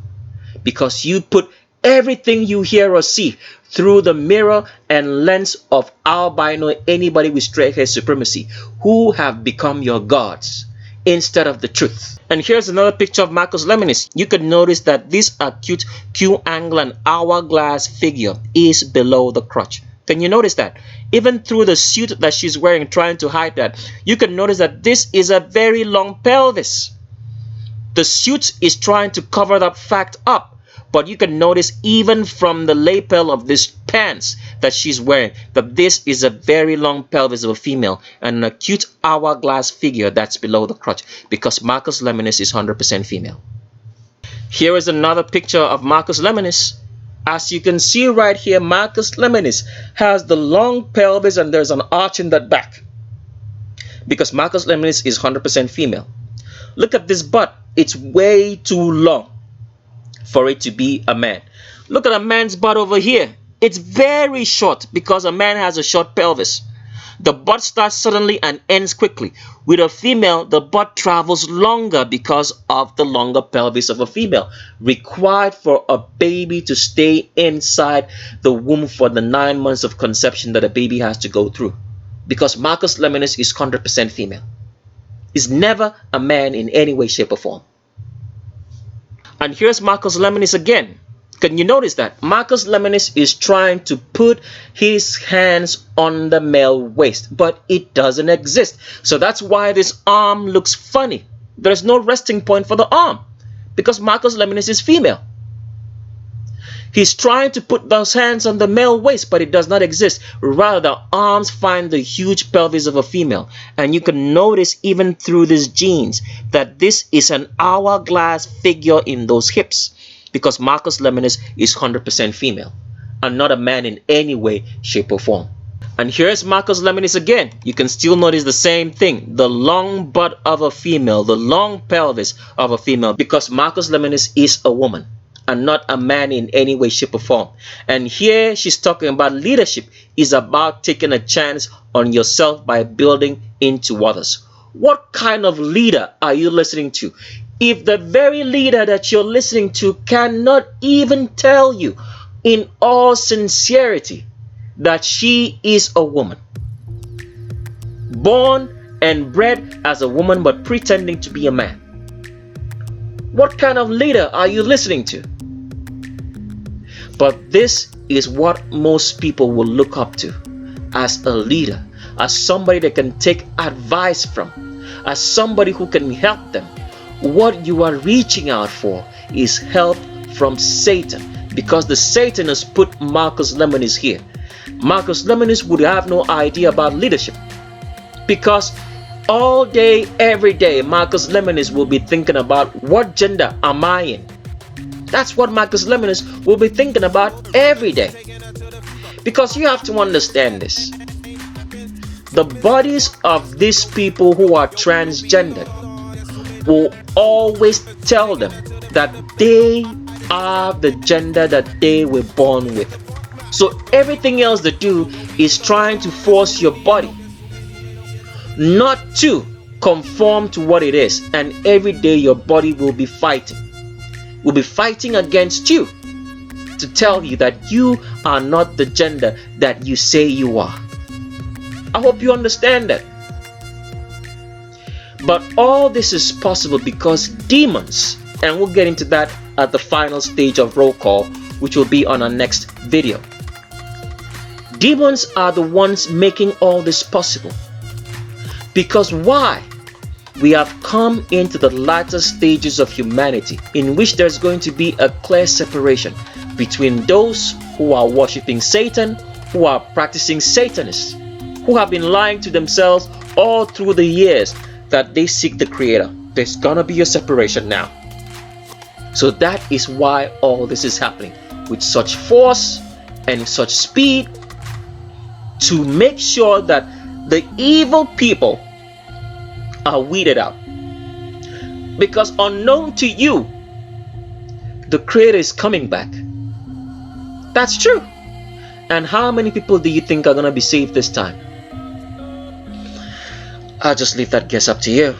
because you put everything you hear or see through the mirror and lens of albino, anybody with straight hair supremacy, who have become your gods instead of the truth. And here's another picture of Marcus Lemonis. You can notice that this acute Q angle and hourglass figure is below the crotch. Can you notice that? Even through the suit that she's wearing, trying to hide that, you can notice that this is a very long pelvis. The suit is trying to cover that fact up, but you can notice even from the lapel of this pants that she's wearing that this is a very long pelvis of a female and an acute hourglass figure that's below the crotch, because Marcus Lemonis is 100% female. Here is another picture of Marcus Lemonis. As you can see right here, Marcus Lemonis has the long pelvis and there's an arch in that back, because Marcus Lemonis is 100% female. Look at this butt. It's way too long for it to be a man. Look at a man's butt over here. It's very short because a man has a short pelvis. the bud starts suddenly and ends quickly. With a female, the bud travels longer because of the longer pelvis of a female, required for a baby to stay inside the womb for the 9 months of conception that a baby has to go through. Because Marcus Lemonis is 100% female. He's never a man in any way, shape, or form. And here's Marcus Lemonis again. Can you notice that? Marcus Lemonis is trying to put his hands on the male waist, but it doesn't exist. So that's why this arm looks funny. There's no resting point for the arm because Marcus Lemonis is female. He's trying to put those hands on the male waist, but it does not exist. Rather, the arms find the huge pelvis of a female. And you can notice even through these genes that this is an hourglass figure in those hips, because Marcus Lemonis is 100% female and not a man in any way, shape, or form. And here's Marcus Lemonis again. You can still notice the same thing. The long butt of a female, the long pelvis of a female, because Marcus Lemonis is a woman and not a man in any way, shape, or form. And here she's talking about leadership is about taking a chance on yourself by building into others. What kind of leader are you listening to? If the very leader that you're listening to cannot even tell you in all sincerity that she is a woman, born and bred as a woman but pretending to be a man, what kind of leader are you listening to? But this is what most people will look up to as a leader, as somebody they can take advice from, as somebody who can help them. What you are reaching out for is help from Satan, because the Satan has put Marcus Lemonis here. Marcus Lemonis would have no idea about leadership, because all day, every day, Marcus Lemonis will be thinking about what gender am I in. That's what Marcus Lemonis will be thinking about every day. Because you have to understand this. The bodies of these people who are transgendered will always tell them that they are the gender that they were born with. So everything else they do is trying to force your body not to conform to what it is. And every day your body will be fighting against you to tell you that you are not the gender that you say you are. I hope you understand that. But all this is possible because demons, and we'll get into that at the final stage of roll call, which will be on our next video. Demons are the ones making all this possible. Because why? We have come into the latter stages of humanity in which there's going to be a clear separation between those who are worshiping Satan, who are practicing Satanists, who have been lying to themselves all through the years that they seek the Creator. There's gonna be a separation now. So that is why all this is happening with such force and such speed, to make sure that the evil people are weeded out. Because unknown to you, the Creator is coming back. That's true. And how many people do you think are going to be saved this time? I'll just leave that guess up to you.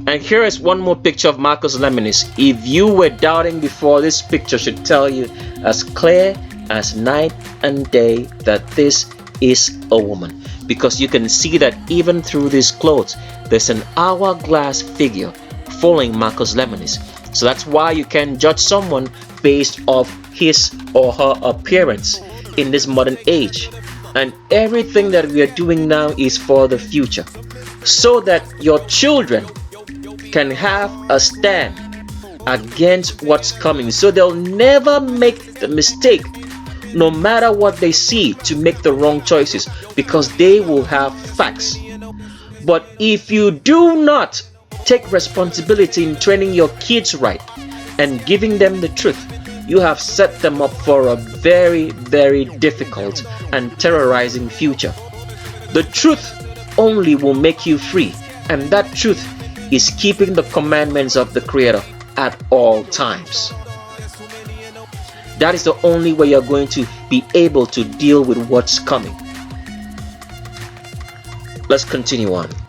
And here is one more picture of Marcus Lemonis. If you were doubting before, this picture should tell you as clear as night and day that this is a woman. Because you can see that even through these clothes, there's an hourglass figure following Marcus Lemonis. So that's why you can judge someone based off his or her appearance in this modern age. And everything that we are doing now is for the future, so that your children can have a stand against what's coming, so they'll never make the mistake, no matter what they see, to make the wrong choices, because they will have facts. But if you do not take responsibility in training your kids right and giving them the truth, you have set them up for a very, very difficult and terrorizing future. The truth only will make you free, and that truth is keeping the commandments of the Creator at all times. That is the only way you're going to be able to deal with what's coming. let's continue on.